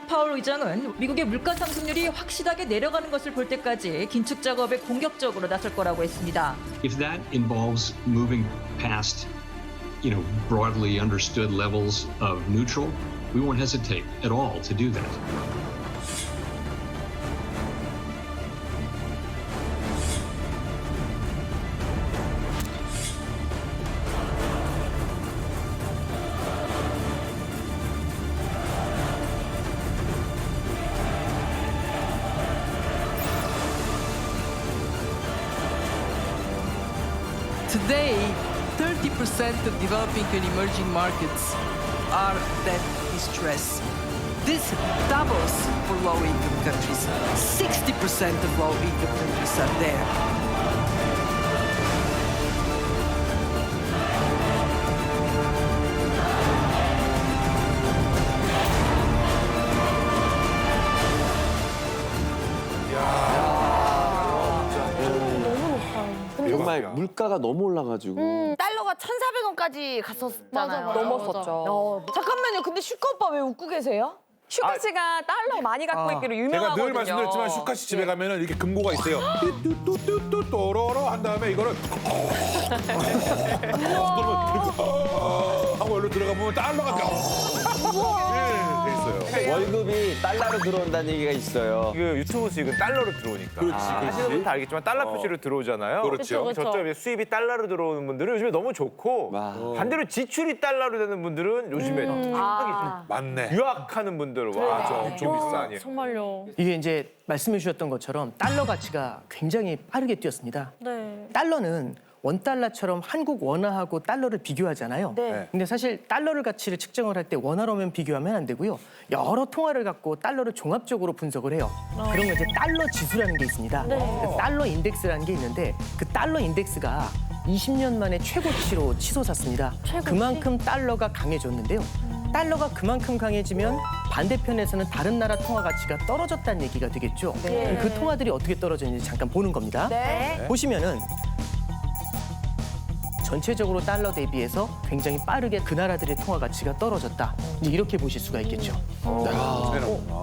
파월 의장은 미국의 물가 상승률이 확실하게 내려가는 것을 볼 때까지 긴축 작업에 공격적으로 나설 거라고 했습니다. If that involves moving past, broadly understood levels of neutral, we won't hesitate at all to do that. Today, 30% of developing and emerging markets are debt distress. This doubles for low-income countries. 60% of low-income countries are there. 정말 물가가 너무 올라가지고. 달러가 1,400원까지 갔었잖아요. 맞아. 넘었었죠. 잠깐만요. 근데 슈카 오빠 왜 웃고 계세요? 슈카 씨가 달러 많이 갖고 있기로 제가 유명하거든요. 늘 말씀드렸지만 슈카 씨 집에 가면은 이렇게 금고가 있어요. 뚜뚜뚜뚜뚜 또로로 한 다음에 이거를 하고 여기로 들어가 보면 달러가 돼 있어요. 월급이 달러로 들어온다는 얘기가 있어요. 그 유튜브 수익은 달러로 들어오니까. 그렇지, 하시는 분들 다 알겠지만 달러 표시로 들어오잖아요. 그렇죠. 그쵸. 저쪽 수입이 달러로 들어오는 분들은 요즘에 너무 좋고 와. 반대로 지출이 달러로 되는 분들은 요즘에 상당히 좀 맞네. 유학하는 분들 와, 좀 비싸니. 정말요. 이게 이제 말씀해 주셨던 것처럼 달러 가치가 굉장히 빠르게 뛰었습니다. 네. 달러는 원달러처럼 한국 원화하고 달러를 비교하잖아요. 네. 근데 사실 달러를 가치를 측정을 할 때 원화로만 비교하면 안 되고요. 여러 통화를 갖고 달러를 종합적으로 분석을 해요. 그런 거 이제 달러 지수라는 게 있습니다. 그 달러 인덱스라는 게 있는데 그 달러 인덱스가 20년 만에 최고치로 치솟았습니다. 그만큼 달러가 강해졌는데요. 달러가 그만큼 강해지면 반대편에서는 다른 나라 통화 가치가 떨어졌다는 얘기가 되겠죠. 그럼 그 통화들이 어떻게 떨어졌는지 잠깐 보는 겁니다. 네. 보시면은 전체적으로 달러 대비해서 굉장히 빠르게 그 나라들의 통화 가치가 떨어졌다. 이제 이렇게 보실 수가 있겠죠.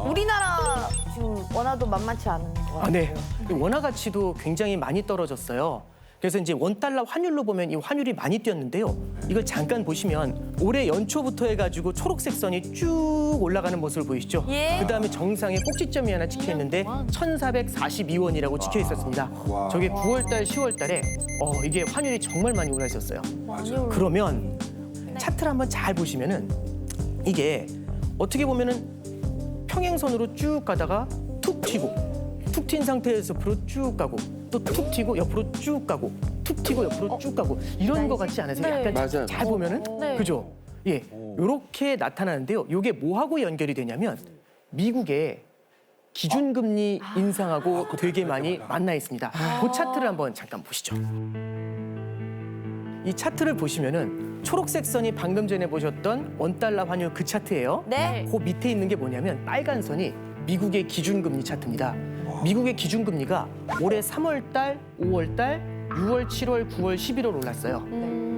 우리나라 지금 원화도 만만치 않은 것 같아요. 네. 이 원화 가치도 굉장히 많이 떨어졌어요. 그래서 이제 원달러 환율로 보면 이 환율이 많이 뛰었는데요. 이걸 잠깐 보시면 올해 연초부터 해가지고 초록색 선이 쭉 올라가는 모습을 보이시죠? 예. 그다음에 정상에 꼭지점이 하나 찍혀 있는데 1,442원이라고 찍혀 있었습니다. 저게 9월달, 10월달에 이게 환율이 정말 많이 올라 있었어요. 그러면 차트를 한번 잘 보시면은 이게 어떻게 보면은 평행선으로 쭉 가다가 툭 튀고 툭 튄 상태에서 옆으로 쭉 가고 또 툭 튀고 옆으로 쭉 가고 툭 튀고 옆으로 쭉 가고 이런 거 같지 않으세요? 약간 맞아요. 잘 보면은 그죠? 예, 이렇게 나타나는데요. 이게 뭐하고 연결이 되냐면 미국의 기준금리 인상하고 되게 많이 만나 있습니다. 그 차트를 한번 잠깐 보시죠. 이 차트를 보시면은 초록색 선이 방금 전에 보셨던 원달러 환율 그 차트예요. 네. 그 밑에 있는 게 뭐냐면 빨간 선이 미국의 기준금리 차트입니다. 미국의 기준금리가 올해 3월달, 5월달, 6월, 7월, 9월, 11월 올랐어요.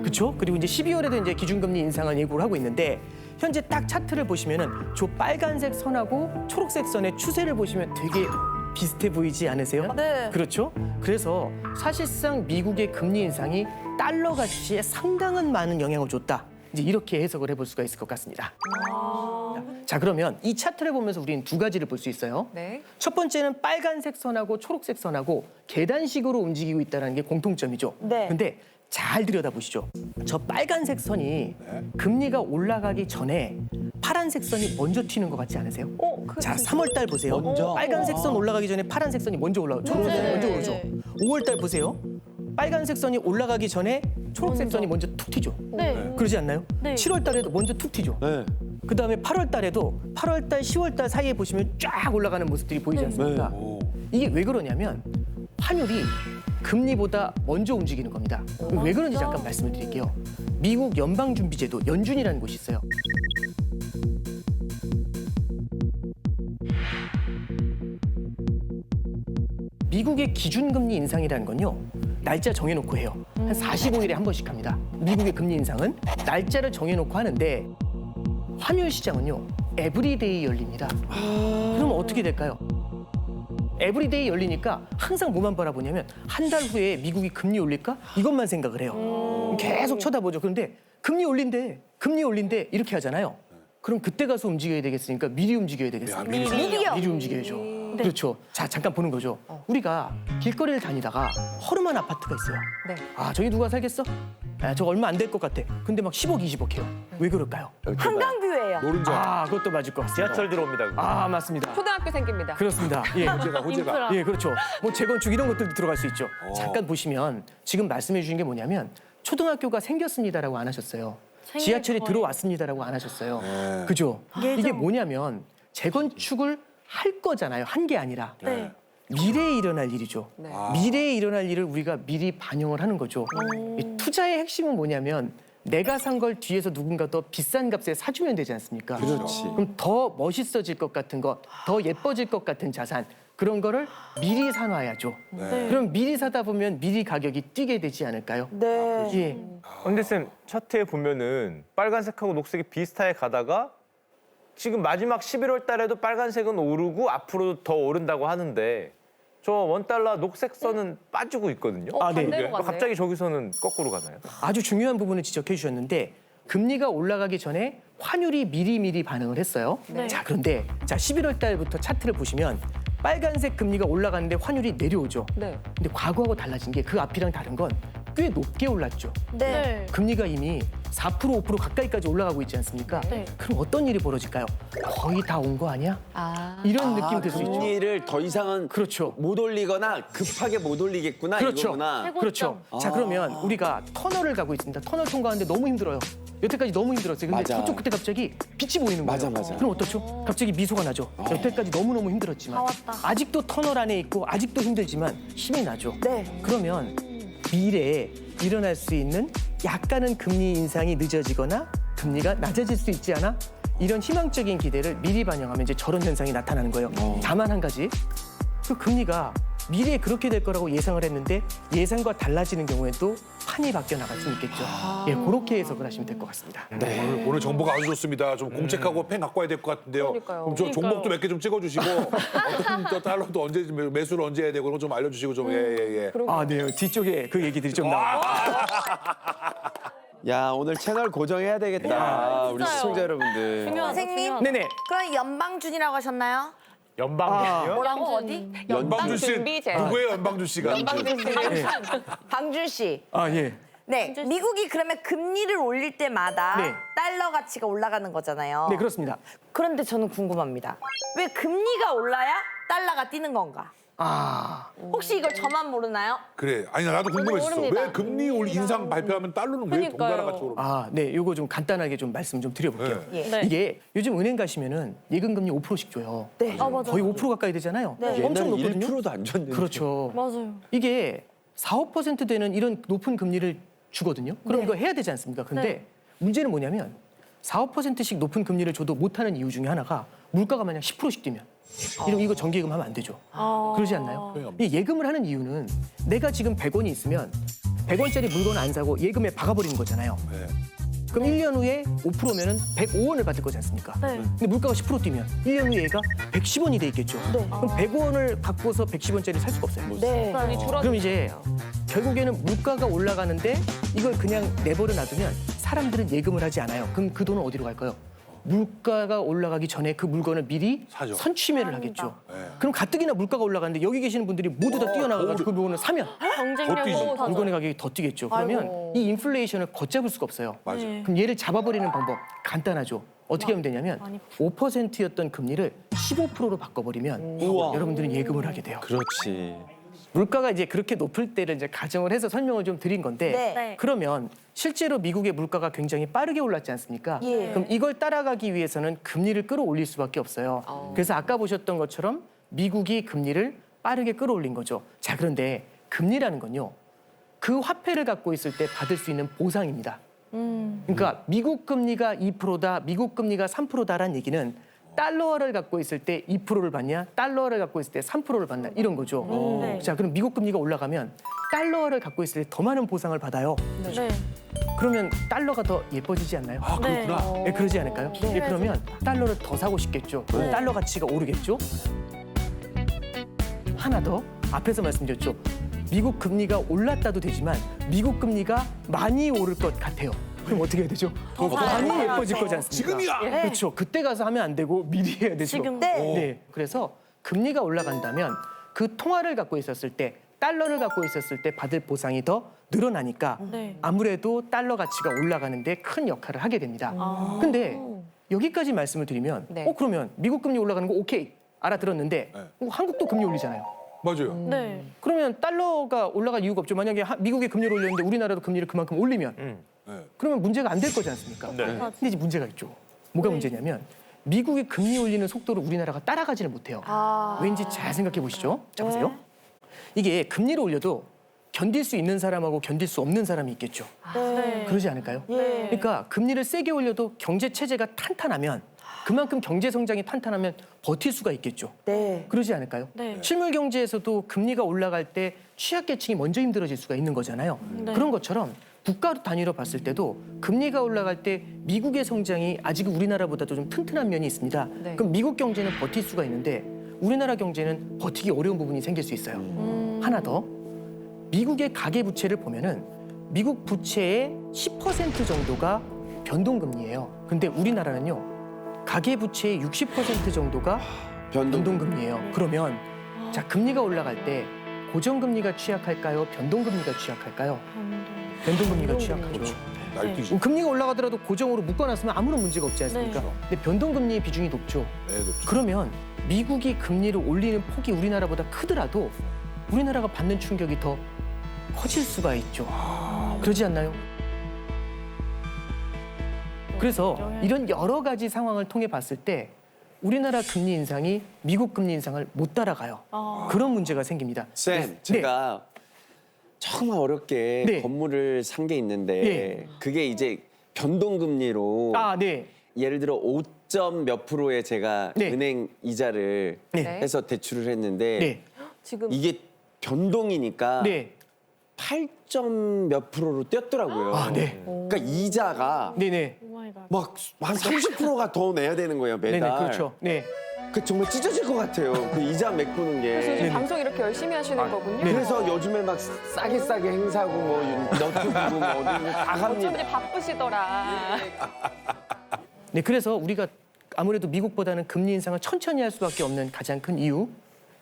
그렇죠? 그리고 이제 12월에도 이제 기준금리 인상을 예고를 하고 있는데 현재 딱 차트를 보시면은 저 빨간색 선하고 초록색 선의 추세를 보시면 되게 비슷해 보이지 않으세요? 네. 그렇죠? 그래서 사실상 미국의 금리 인상이 달러 가치에 상당한 많은 영향을 줬다. 이제 이렇게 해석을 해볼 수가 있을 것 같습니다. 자, 그러면 이 차트를 보면서 우리는 두 가지를 볼 수 있어요. 네. 첫 번째는 빨간색 선하고 초록색 선하고 계단식으로 움직이고 있다는 게 공통점이죠. 네. 근데 잘 들여다보시죠. 저 빨간색 선이 금리가 올라가기 전에 파란색 선이 먼저 튀는 것 같지 않으세요? 자, 3월 달 보세요. 빨간색 선 올라가기 전에 파란색 선이 먼저 올라오죠. 초록색 선이 먼저 오르죠. 5월 달 보세요. 빨간색 선이 올라가기 전에 초록색 선이 먼저 툭 튀죠. 네. 그러지 않나요? 네. 7월 달에도 먼저 툭 튀죠. 네. 그다음에 8월 달에도 8월 달, 10월 달 사이에 보시면 쫙 올라가는 모습들이 보이지 않습니까? 이게 왜 그러냐면 환율이 금리보다 먼저 움직이는 겁니다. 왜 그런지 잠깐 말씀을 드릴게요. 미국 연방준비제도 연준이라는 곳이 있어요. 미국의 기준금리 인상이라는 건요. 날짜 정해놓고 해요. 한 45일에 한 번씩 합니다. 미국의 금리 인상은 날짜를 정해놓고 하는데 환율 시장은요. 에브리데이 열립니다. 그럼 어떻게 될까요? 에브리데이 열리니까 항상 뭐만 바라보냐면 한 달 후에 미국이 금리 올릴까? 이것만 생각을 해요. 계속 쳐다보죠. 그런데 금리 올린대 이렇게 하잖아요. 그럼 그때 가서 움직여야 되겠으니까 미리 움직여야 되겠습니다. 미리요? 미리 움직여야죠. 그렇죠. 자, 잠깐 보는 거죠. 우리가 길거리를 다니다가 허름한 아파트가 있어요. 네. 아, 저기 누가 살겠어? 아, 저거 얼마 안 될 것 같아. 근데 막 10억, 20억 해요. 왜 그럴까요? 한강뷰예요. 노른자. 아, 그것도 맞을 것 같습니다. 지하철 들어옵니다. 그거. 아, 맞습니다. 초등학교 생깁니다. 그렇습니다. 예. 호재가. 예, 그렇죠. 뭐 재건축 이런 것들도 들어갈 수 있죠. 잠깐 보시면 지금 말씀해 주신 게 뭐냐면 초등학교가 생겼습니다라고 안 하셨어요. 지하철이 들어왔습니다라고 안 하셨어요. 네. 그죠? 이게 뭐냐면 재건축을 할 거잖아요. 한 게 아니라. 네. 미래에 일어날 일이죠. 네. 미래에 일어날 일을 우리가 미리 반영을 하는 거죠. 이 투자의 핵심은 뭐냐면 내가 산 걸 뒤에서 누군가 더 비싼 값에 사주면 되지 않습니까? 그렇지. 그럼 더 멋있어질 것 같은 것, 더 예뻐질 것 같은 자산 그런 거를 미리 사놔야죠. 그럼 미리 사다 보면 미리 가격이 뛰게 되지 않을까요? 네. 예. 근데 쌤 차트에 보면은 빨간색하고 녹색이 비슷하게 가다가 지금 마지막 11월 달에도 빨간색은 오르고 앞으로도 더 오른다고 하는데 저 원달러 녹색 선은 빠지고 있거든요. 아, 네. 반대로 가네. 갑자기 저기서는 거꾸로 가나요? 아주 중요한 부분을 지적해 주셨는데 금리가 올라가기 전에 환율이 미리 반응을 했어요. 자, 그런데 자 11월 달부터 차트를 보시면 빨간색 금리가 올라가는데 환율이 내려오죠. 네. 근데 과거하고 달라진 게 그 앞이랑 다른 건 꽤 높게 올랐죠. 네. 금리가 이미 4% 5% 가까이까지 올라가고 있지 않습니까? 그럼 어떤 일이 벌어질까요? 거의 다 온 거 아니야? 이런 느낌 들 수 있죠. 금리를 더 이상은 그렇죠. 못 올리거나 급하게 못 올리겠구나 그렇죠. 이거구나. 그렇죠. 자, 그러면 우리가 터널을 가고 있습니다. 터널 통과하는데 너무 힘들어요. 여태까지 너무 힘들었어요. 근데 맞아. 저쪽 끝에 갑자기 빛이 보이는 거예요. 맞아. 그럼 어떻죠? 갑자기 미소가 나죠. 여태까지 너무너무 힘들었지만 아직도 터널 안에 있고 아직도 힘들지만 힘이 나죠. 네. 그러면 미래에 일어날 수 있는 약간은 금리 인상이 늦어지거나 금리가 낮아질 수 있지 않아? 이런 희망적인 기대를 미리 반영하면 이제 저런 현상이 나타나는 거예요. 다만 한 가지, 그 금리가 미래에 그렇게 될 거라고 예상을 했는데 예상과 달라지는 경우에도 판이 바뀌어 나갈 수 있겠죠. 예, 그렇게 해석을 하시면 될 것 같습니다. 오늘 정보가 아주 좋습니다. 좀 공책하고 펜 갖고 와야 될 것 같은데요. 그러니까요. 그럼 저 종목도 몇 개 좀 찍어주시고 어떤 또 달러도 언제 매수를 언제 해야 되고 그런 거 좀 알려주시고 좀 예. 아, 네. 뒤쪽에 그 얘기들이 좀 나와요. 야 오늘 채널 고정해야 되겠다. 우리 시청자 여러분들. 선생님, 네네. 그럼 연방준이라고 하셨나요? 연방준이요? 뭐라고 어디? 연방준 씨 준비제. 누구예요 연방준 씨가? 방준 씨. 아, 예. 네, 미국이 그러면 금리를 올릴 때마다 네. 달러 가치가 올라가는 거잖아요. 네, 그렇습니다. 그런데 저는 궁금합니다. 왜 금리가 올라야 달러가 뛰는 건가? 아, 혹시 이걸 저만 모르나요? 그래. 아니 나도 궁금했어. 모릅니다. 왜 금리 인상 발표하면 달러는 왜 동나라 같이 오르는? 아, 네. 요거 좀 간단하게 좀 말씀 좀 드려볼게요. 예. 네. 이게 요즘 은행 가시면은 예금금리 5%씩 줘요. 네. 거의 5% 가까이 되잖아요. 엄청 옛날에 높거든요. 1%도 안 줬는데. 그렇죠. 맞아요. 이게 4, 5% 되는 이런 높은 금리를 주거든요. 그럼 이거 해야 되지 않습니까? 근데 문제는 뭐냐면 4, 5%씩 높은 금리를 줘도 못하는 이유 중에 하나가 물가가 만약 10%씩 뛰면 이러면 이거 정기예금 하면 안 되죠. 그러지 않나요? 이 예금을 하는 이유는 내가 지금 100원이 있으면 100원짜리 물건 안 사고 예금에 박아버리는 거잖아요. 네. 그럼 1년 후에 5%면은 105원을 받을 거지 않습니까? 근데 물가가 10% 뛰면 1년 후에 얘가 110원이 돼 있겠죠. 그럼 100원을 갖고서 110원짜리 살 수가 없어요. 네. 그럼 이제 결국에는 물가가 올라가는데 이걸 그냥 내버려 놔두면 사람들은 예금을 하지 않아요. 그럼 그 돈은 어디로 갈까요? 물가가 올라가기 전에 그 물건을 미리 사죠. 선취매를 하겠죠. 네. 그럼 가뜩이나 물가가 올라가는데 여기 계시는 분들이 모두 다 뛰어나가서 그 물건을 사면 경쟁력으로 더 물건의 가격이 더 뛰겠죠. 그러면 이 인플레이션을 걷잡을 수가 없어요. 맞아. 그럼 얘를 잡아버리는 방법 간단하죠. 어떻게 하면 되냐면 5%였던 금리를 15%로 바꿔버리면 우와. 여러분들은 예금을 하게 돼요. 그렇지. 물가가 이제 그렇게 높을 때를 이제 가정을 해서 설명을 좀 드린 건데 네. 그러면 실제로 미국의 물가가 굉장히 빠르게 올랐지 않습니까? 예. 그럼 이걸 따라가기 위해서는 금리를 끌어올릴 수밖에 없어요. 그래서 아까 보셨던 것처럼 미국이 금리를 빠르게 끌어올린 거죠. 자, 그런데 금리라는 건요. 그 화폐를 갖고 있을 때 받을 수 있는 보상입니다. 그러니까 미국 금리가 2%다, 미국 금리가 3%다라는 얘기는 달러를 갖고 있을 때 2%를 받냐, 달러를 갖고 있을 때 3%를 받냐 이런 거죠. 자, 그럼 미국 금리가 올라가면 달러를 갖고 있을 때 더 많은 보상을 받아요. 네. 그러면 달러가 더 예뻐지지 않나요? 아, 그렇구나. 네, 그러지 않을까요? 네, 그러면 달러를 더 사고 싶겠죠. 그럼 달러 가치가 오르겠죠. 하나 더 앞에서 말씀드렸죠. 미국 금리가 올랐다도 되지만 미국 금리가 많이 오를 것 같아요. 그럼 어떻게 해야 되죠? 더 많이 예뻐질 거지 않습니까? 지금이야. 그렇죠. 그때 가서 하면 안 되고 미리 해야 되죠. 지금. 네. 그래서 금리가 올라간다면 그 통화를 갖고 있었을 때 달러를 갖고 있었을 때 받을 보상이 더 늘어나니까 아무래도 달러 가치가 올라가는데 큰 역할을 하게 됩니다. 근데 여기까지 말씀을 드리면 네. 그러면 미국 금리 올라가는 거 오케이 알아들었는데 한국도 금리 올리잖아요. 맞아요. 네. 그러면 달러가 올라갈 이유가 없죠. 만약에 미국이 금리를 올렸는데 우리나라도 금리를 그만큼 올리면 네. 그러면 문제가 안 될 거지 않습니까? 네. 근데 이제 문제가 있죠. 뭐가 문제냐면 미국이 금리 올리는 속도를 우리나라가 따라가지를 못해요. 왠지 잘 생각해 보시죠. 자 보세요. 이게 금리를 올려도 견딜 수 있는 사람하고 견딜 수 없는 사람이 있겠죠. 네. 그러지 않을까요? 그러니까 금리를 세게 올려도 경제 체제가 탄탄하면 그만큼 경제 성장이 탄탄하면 버틸 수가 있겠죠. 네. 그러지 않을까요? 실물 경제에서도 금리가 올라갈 때 취약계층이 먼저 힘들어질 수가 있는 거잖아요. 그런 것처럼 국가 단위로 봤을 때도 금리가 올라갈 때 미국의 성장이 아직 우리나라보다도 좀 튼튼한 면이 있습니다. 네. 그럼 미국 경제는 버틸 수가 있는데 우리나라 경제는 버티기 어려운 부분이 생길 수 있어요. 하나 더, 미국의 가계 부채를 보면은 미국 부채의 10% 정도가 변동금리예요. 근데 우리나라는요. 가계 부채의 60% 정도가 변동금리예요. 그러면 자 금리가 올라갈 때 고정금리가 취약할까요? 변동금리가 취약할까요? 변동금리가 취약하죠. 날뛰지. 금리가 올라가더라도 고정으로 묶어놨으면 아무런 문제가 없지 않습니까? 근데 변동금리의 비중이 높죠. 네, 높죠. 그러면 미국이 금리를 올리는 폭이 우리나라보다 크더라도 우리나라가 받는 충격이 더 커질 수가 있죠. 그러지 않나요? 그래서 이런 여러 가지 상황을 통해 봤을 때 우리나라 금리 인상이 미국 금리 인상을 못 따라가요. 그런 문제가 생깁니다. 쌤, 네. 제가 정말 어렵게 네. 건물을 산 게 있는데 네. 그게 이제 변동금리로 네. 예를 들어 5점 몇 프로에 제가 네. 은행 이자를 네. 해서 대출을 했는데 네. 지금 이게 변동이니까 네. 8점 몇 프로로 뛰었더라고요. 네. 그러니까 이자가 네네. 막 한 30%가 더 내야 되는 거예요, 매달. 네네. 그렇죠. 네. 그 정말 찢어질 것 같아요. 그 이자 메꾸는 게. 그래서 요즘 방송 이렇게 열심히 하시는 거군요. 네. 그래서 요즘에 막 싸게 행사고 뭐 너트브고 뭐 어디 다 어쩐지 갑니다. 바쁘시더라. 네. 그래서 우리가 아무래도 미국보다는 금리 인상을 천천히 할 수밖에 없는 가장 큰 이유.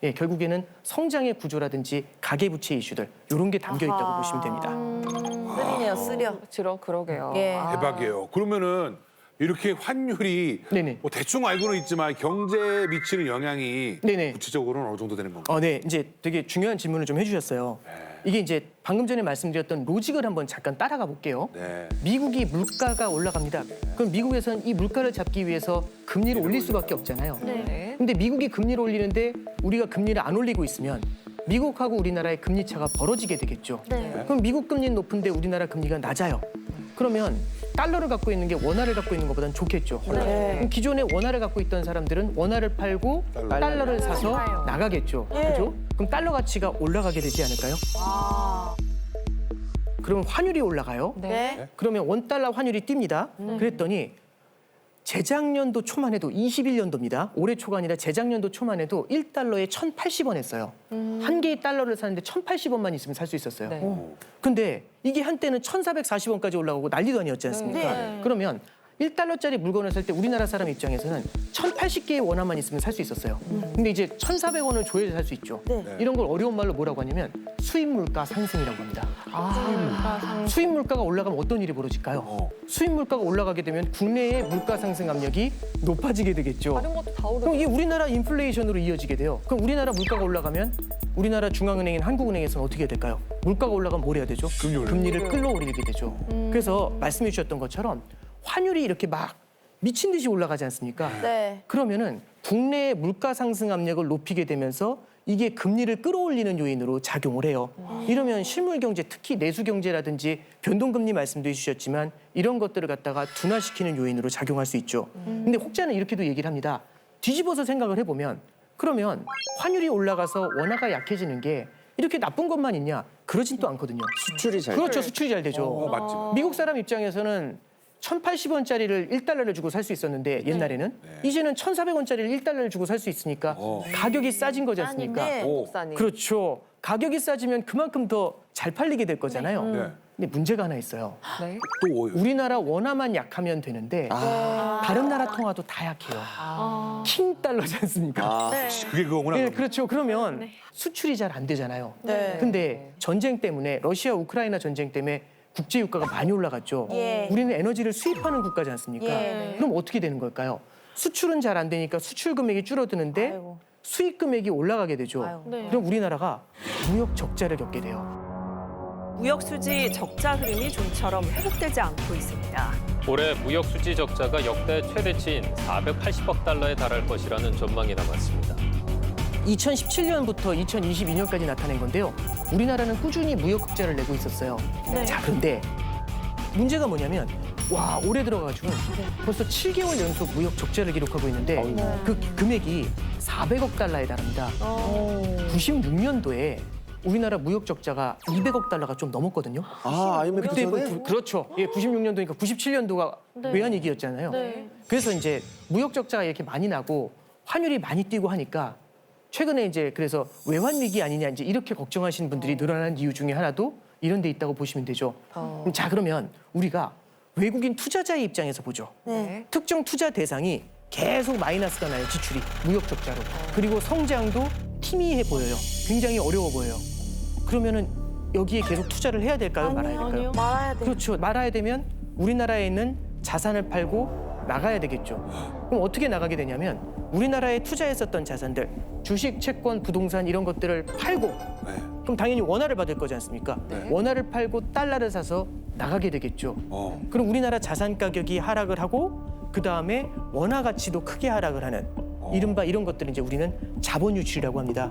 예, 결국에는 성장의 구조라든지 가계부채 이슈들 이런 게 담겨 있다고 보시면 됩니다. 쓰리네요, 쓰려. 그러게요. 예. 대박이에요. 그러면은 이렇게 환율이 네네. 뭐 대충 알고는 있지만 경제에 미치는 영향이 네네. 구체적으로는 어느 정도 되는 건가요? 네, 이제 되게 중요한 질문을 좀 해주셨어요. 이게 이제 방금 전에 말씀드렸던 로직을 한번 잠깐 따라가 볼게요. 네. 미국이 물가가 올라갑니다. 그럼 미국에서는 이 물가를 잡기 위해서 금리를 올릴 수밖에 없잖아요. 네. 근데 미국이 금리를 올리는데 우리가 금리를 안 올리고 있으면 미국하고 우리나라의 금리 차가 벌어지게 되겠죠. 그럼 미국 금리는 높은데 우리나라 금리가 낮아요. 그러면 달러를 갖고 있는 게 원화를 갖고 있는 것보다는 좋겠죠. 그럼 기존에 원화를 갖고 있던 사람들은 원화를 팔고 달러를 사서 나가겠죠. 그죠? 그럼 달러 가치가 올라가게 되지 않을까요? 그러면 환율이 올라가요. 네. 그러면 원달러 환율이 뜁니다. 그랬더니 재작년도 초만 해도 21년도입니다. 올해 초가 아니라 재작년도 초만 해도 1달러에 1,080원 했어요. 한 개의 달러를 사는데 1,080원만 있으면 살 수 있었어요. 네. 근데 이게 한때는 1,440원까지 올라가고 난리도 아니었지 않습니까? 네. 그러면 1달러짜리 물건을 살 때 우리나라 사람 입장에서는 1,080개의 원화만 있으면 살 수 있었어요. 근데 이제 1,400원을 줘야 살 수 있죠. 이런 걸 어려운 말로 뭐라고 하냐면 수입 물가 상승이라고 합니다. 수입 물가가 올라가면 어떤 일이 벌어질까요? 수입 물가가 올라가게 되면 국내의 물가 상승 압력이 높아지게 되겠죠. 다른 것도 다 오르고. 그럼 이게 우리나라 인플레이션으로 이어지게 돼요. 그럼 우리나라 물가가 올라가면 우리나라 중앙은행인 한국은행에서는 어떻게 해야 될까요? 물가가 올라가면 뭘 해야 되죠? 금리를 끌어올리게 되죠. 그래서 말씀해 주셨던 것처럼 환율이 이렇게 막 미친 듯이 올라가지 않습니까? 네. 그러면은 국내의 물가 상승 압력을 높이게 되면서 이게 금리를 끌어올리는 요인으로 작용을 해요. 이러면 실물 경제, 특히 내수 경제라든지 변동금리 말씀도 해주셨지만 이런 것들을 갖다가 둔화시키는 요인으로 작용할 수 있죠. 근데 혹자는 이렇게도 얘기를 합니다. 뒤집어서 생각을 해보면 그러면 환율이 올라가서 원화가 약해지는 게 이렇게 나쁜 것만 있냐? 그러진 또 않거든요. 수출이 잘 그렇죠. 수출이 잘 되죠. 맞지. 미국 사람 입장에서는 1,080원짜리를 1달러를 주고 살 수 있었는데 옛날에는 이제는 1,400원짜리를 1달러를 주고 살 수 있으니까 가격이 싸진 거지 않습니까? 네. 목사님. 그렇죠. 가격이 싸지면 그만큼 더 잘 팔리게 될 거잖아요. 네. 근데 문제가 하나 있어요. 네. 또 뭐예요? 우리나라 원화만 약하면 되는데 다른 나라 통화도 다 약해요. 킹 달러지 않습니까? 그게 그거구나. 네, 그렇죠. 그러면 수출이 잘 안 되잖아요. 네. 근데 전쟁 때문에 러시아 우크라이나 전쟁 때문에 국제 유가가 많이 올라갔죠. 예. 우리는 에너지를 수입하는 국가지 않습니까? 예. 그럼 어떻게 되는 걸까요? 수출은 잘 안 되니까 수출 금액이 줄어드는데 아이고. 수입 금액이 올라가게 되죠. 아이고. 네. 그럼 우리나라가 무역 적자를 겪게 돼요. 무역 수지 적자 흐름이 좀처럼 회복되지 않고 있습니다. 올해 무역 수지 적자가 역대 최대치인 480억 달러에 달할 것이라는 전망이 남았습니다. 2017년부터 2022년까지 나타낸 건데요. 우리나라는 꾸준히 무역 흑자를 내고 있었어요. 자, 그런데 문제가 뭐냐면 와, 올해 들어가가지고 벌써 7개월 연속 무역 적자를 기록하고 있는데 그 금액이 400억 달러에 달합니다. 96년도에 우리나라 무역 적자가 200억 달러가 좀 넘었거든요. IMF 그때 전에? 그렇죠. 예, 96년도니까 97년도가 외환위기였잖아요. 네. 그래서 이제 무역 적자가 이렇게 많이 나고 환율이 많이 뛰고 하니까 최근에 이제 그래서 외환위기 아니냐 이제 이렇게 걱정하시는 분들이 늘어난 이유 중에 하나도 이런 데 있다고 보시면 되죠. 자, 그러면 우리가 외국인 투자자의 입장에서 보죠. 네. 특정 투자 대상이 계속 마이너스가 나요, 지출이. 무역 적자로. 그리고 성장도 희미해 보여요. 굉장히 어려워 보여요. 그러면은 여기에 계속 투자를 해야 될까요? 말아야 될까요? 말아야 돼. 그렇죠. 말아야 되면 우리나라에 있는 자산을 팔고 나가야 되겠죠. 그럼 어떻게 나가게 되냐면 우리나라에 투자했었던 자산들, 주식, 채권, 부동산 이런 것들을 팔고 그럼 당연히 원화를 받을 거지 않습니까? 원화를 팔고 달러를 사서 나가게 되겠죠. 그럼 우리나라 자산 가격이 하락을 하고 그다음에 원화 가치도 크게 하락을 하는 이른바 이런 것들을 이제 우리는 자본 유출이라고 합니다.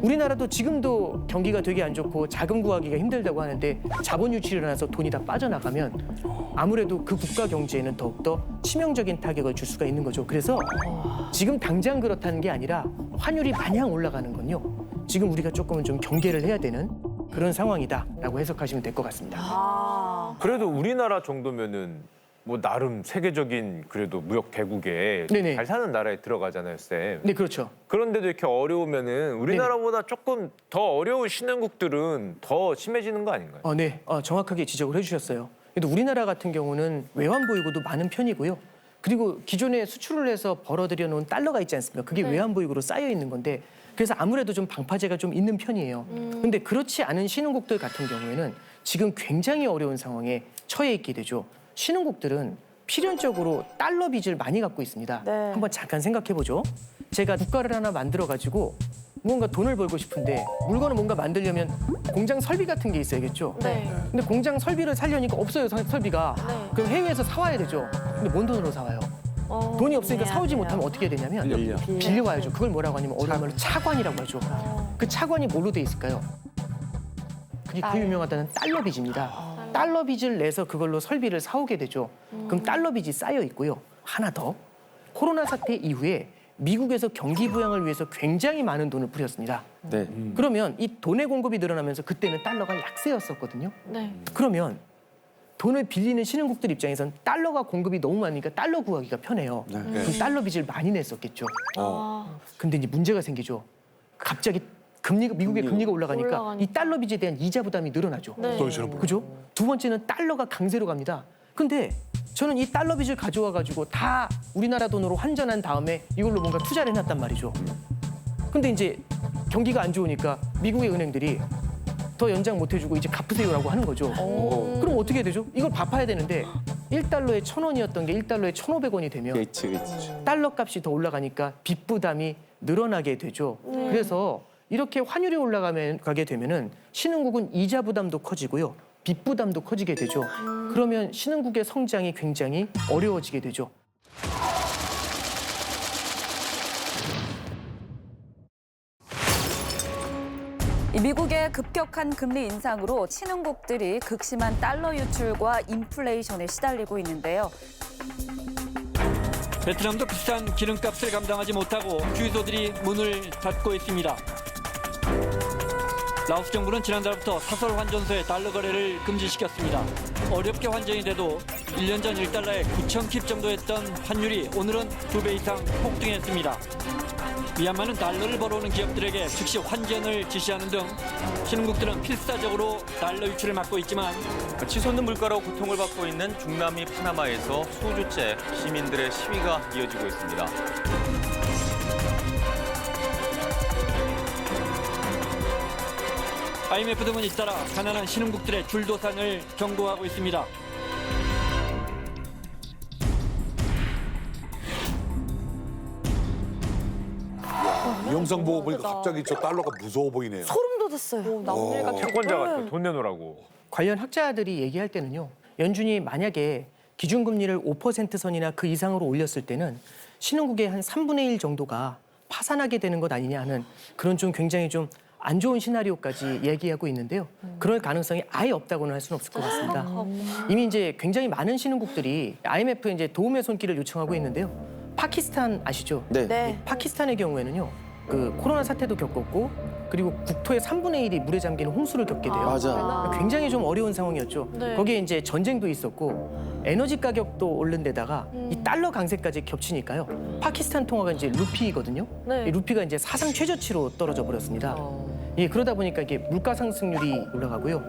우리나라도 지금도 경기가 되게 안 좋고 자금 구하기가 힘들다고 하는데 자본 유출이 일어나서 돈이 다 빠져나가면 아무래도 그 국가 경제에는 더욱더 치명적인 타격을 줄 수가 있는 거죠. 그래서 지금 당장 그렇다는 게 아니라 환율이 마냥 올라가는 건요. 지금 우리가 조금은 좀 경계를 해야 되는 그런 상황이다라고 해석하시면 될 것 같습니다. 그래도 우리나라 정도면은 뭐 나름 세계적인 그래도 무역 대국에 네네. 잘 사는 나라에 들어가잖아요, 쌤. 네, 그렇죠. 그런데도 이렇게 어려우면은 우리나라보다 조금 더 어려운 신흥국들은 더 심해지는 거 아닌가요? 네, 정확하게 지적을 해주셨어요. 그래도 우리나라 같은 경우는 외환 보유고도 많은 편이고요. 그리고 기존에 수출을 해서 벌어들여 놓은 달러가 있지 않습니까? 그게 외환 보유고로 쌓여 있는 건데 그래서 아무래도 좀 방파제가 좀 있는 편이에요. 근데 그렇지 않은 신흥국들 같은 경우에는 지금 굉장히 어려운 상황에 처해 있게 되죠. 신흥국들은 필연적으로 달러 빚을 많이 갖고 있습니다. 네. 한번 잠깐 생각해 보죠. 제가 국가를 하나 만들어 가지고 뭔가 돈을 벌고 싶은데 물건을 뭔가 만들려면 공장 설비 같은 게 있어야겠죠. 네. 근데 공장 설비를 살려니까 없어요, 설비가. 그럼 해외에서 사와야 되죠. 근데 뭔 돈으로 사와요? 돈이 없으니까 사오지 못하면 어떻게 해야 되냐면 빌려와야죠. 그걸 뭐라고 하냐면 어려운 말로 차관이라고 하죠. 그 차관이 뭘로 돼 있을까요? 그게 그 유명하다는 달러 빚입니다. 달러 빚을 내서 그걸로 설비를 사오게 되죠. 그럼 달러 빚이 쌓여 있고요. 하나 더. 코로나 사태 이후에 미국에서 경기 부양을 위해서 굉장히 많은 돈을 뿌렸습니다. 네. 그러면 이 돈의 공급이 늘어나면서 그때는 달러가 약세였었거든요. 그러면 돈을 빌리는 신흥국들 입장에선 달러가 공급이 너무 많으니까 달러 구하기가 편해요. 그럼 달러 빚을 많이 냈었겠죠. 근데 이제 문제가 생기죠. 갑자기 미국의 금리가 올라가니까 이 달러 빚에 대한 이자 부담이 늘어나죠. 그죠? 두 번째는 달러가 강세로 갑니다. 근데 저는 이 달러 빚을 가져와 가지고 다 우리나라 돈으로 환전한 다음에 이걸로 뭔가 투자를 해놨단 말이죠. 근데 이제 경기가 안 좋으니까 미국의 은행들이 더 연장 못 해주고 이제 갚으세요라고 하는 거죠. 그럼 어떻게 해야 되죠? 이걸 갚아야 되는데 1달러에 1,000원이었던 게 1달러에 1,500원이 되면 그렇지. 달러 값이 더 올라가니까 빚 부담이 늘어나게 되죠. 그래서 이렇게 환율이 올라가게 되면은 신흥국은 이자 부담도 커지고요. 빚 부담도 커지게 되죠. 그러면 신흥국의 성장이 굉장히 어려워지게 되죠. 미국의 급격한 금리 인상으로 신흥국들이 극심한 달러 유출과 인플레이션에 시달리고 있는데요. 베트남도 비싼 기름값을 감당하지 못하고 주유소들이 문을 닫고 있습니다. 라오스 정부는 지난달부터 사설 환전소의 달러 거래를 금지시켰습니다. 어렵게 환전이 돼도 1년 전 1달러에 9,000킵 정도였던 환율이 오늘은 2배 이상 폭등했습니다. 미얀마는 달러를 벌어오는 기업들에게 즉시 환전을 지시하는 등 신흥국들은 필사적으로 달러 유출을 막고 있지만 치솟는 물가로 고통을 받고 있는 중남미 파나마에서 수주째 시민들의 시위가 이어지고 있습니다. IMF 등은 잇따라 가난한 신흥국들의 줄도산을 경고하고 있습니다. 이 영상 보고 보니까 갑자기 저 달러가 무서워 보이네요. 소름 돋았어요. 남일 같은 채권자 같아. 돈 내놓으라고. 관련 학자들이 얘기할 때는요. 연준이 만약에 기준금리를 5% 선이나 그 이상으로 올렸을 때는 신흥국의 한 3분의 1 정도가 파산하게 되는 것 아니냐 하는 그런 좀 굉장히 좀 안 좋은 시나리오까지 얘기하고 있는데요. 그럴 가능성이 아예 없다고는 할 수는 없을 것 같습니다. 이미 이제 굉장히 많은 신흥국들이 IMF에 이제 도움의 손길을 요청하고 있는데요. 파키스탄 아시죠? 네. 파키스탄의 경우에는요. 그 코로나 사태도 겪었고 그리고 국토의 3분의 1이 물에 잠기는 홍수를 겪게 돼요. 맞아. 굉장히 좀 어려운 상황이었죠. 네. 거기에 이제 전쟁도 있었고 에너지 가격도 오른 데다가 이 달러 강세까지 겹치니까요. 파키스탄 통화가 이제 루피거든요. 네. 이 루피가 이제 사상 최저치로 떨어져 버렸습니다. 예, 그러다 보니까 이게 물가 상승률이 올라가고요.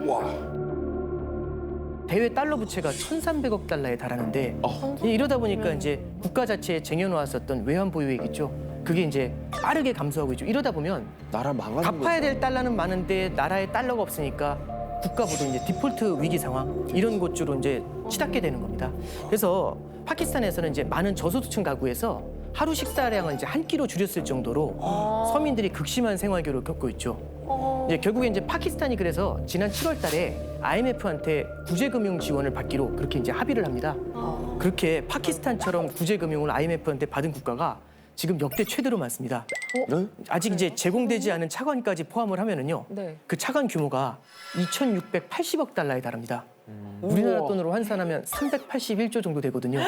대외 달러 부채가 1,300억 달러에 달하는데 이러다 보니까 이제 국가 자체에 쟁여놓았었던 외환 보유액 있죠. 그게 이제 빠르게 감소하고 있죠. 이러다 보면 나라 망하는 갚아야 될 달러는 많은데 나라에 달러가 없으니까 국가부도 이제 디폴트 위기 상황 이런 곳으로 이제 치닫게 되는 겁니다. 그래서 파키스탄에서는 이제 많은 저소득층 가구에서 하루 식사량을 이제 한 끼로 줄였을 정도로 서민들이 극심한 생활고를 겪고 있죠. 이제 결국에 이제 파키스탄이 그래서 지난 7월달에 IMF한테 구제금융 지원을 받기로 그렇게 이제 합의를 합니다. 그렇게 파키스탄처럼 구제금융을 IMF한테 받은 국가가 지금 역대 최대로 많습니다. 아직 이제 제공되지 않은 차관까지 포함을 하면은요. 네. 그 차관 규모가 2,680억 달러에 달합니다. 우리나라 돈으로 환산하면 381조 정도 되거든요.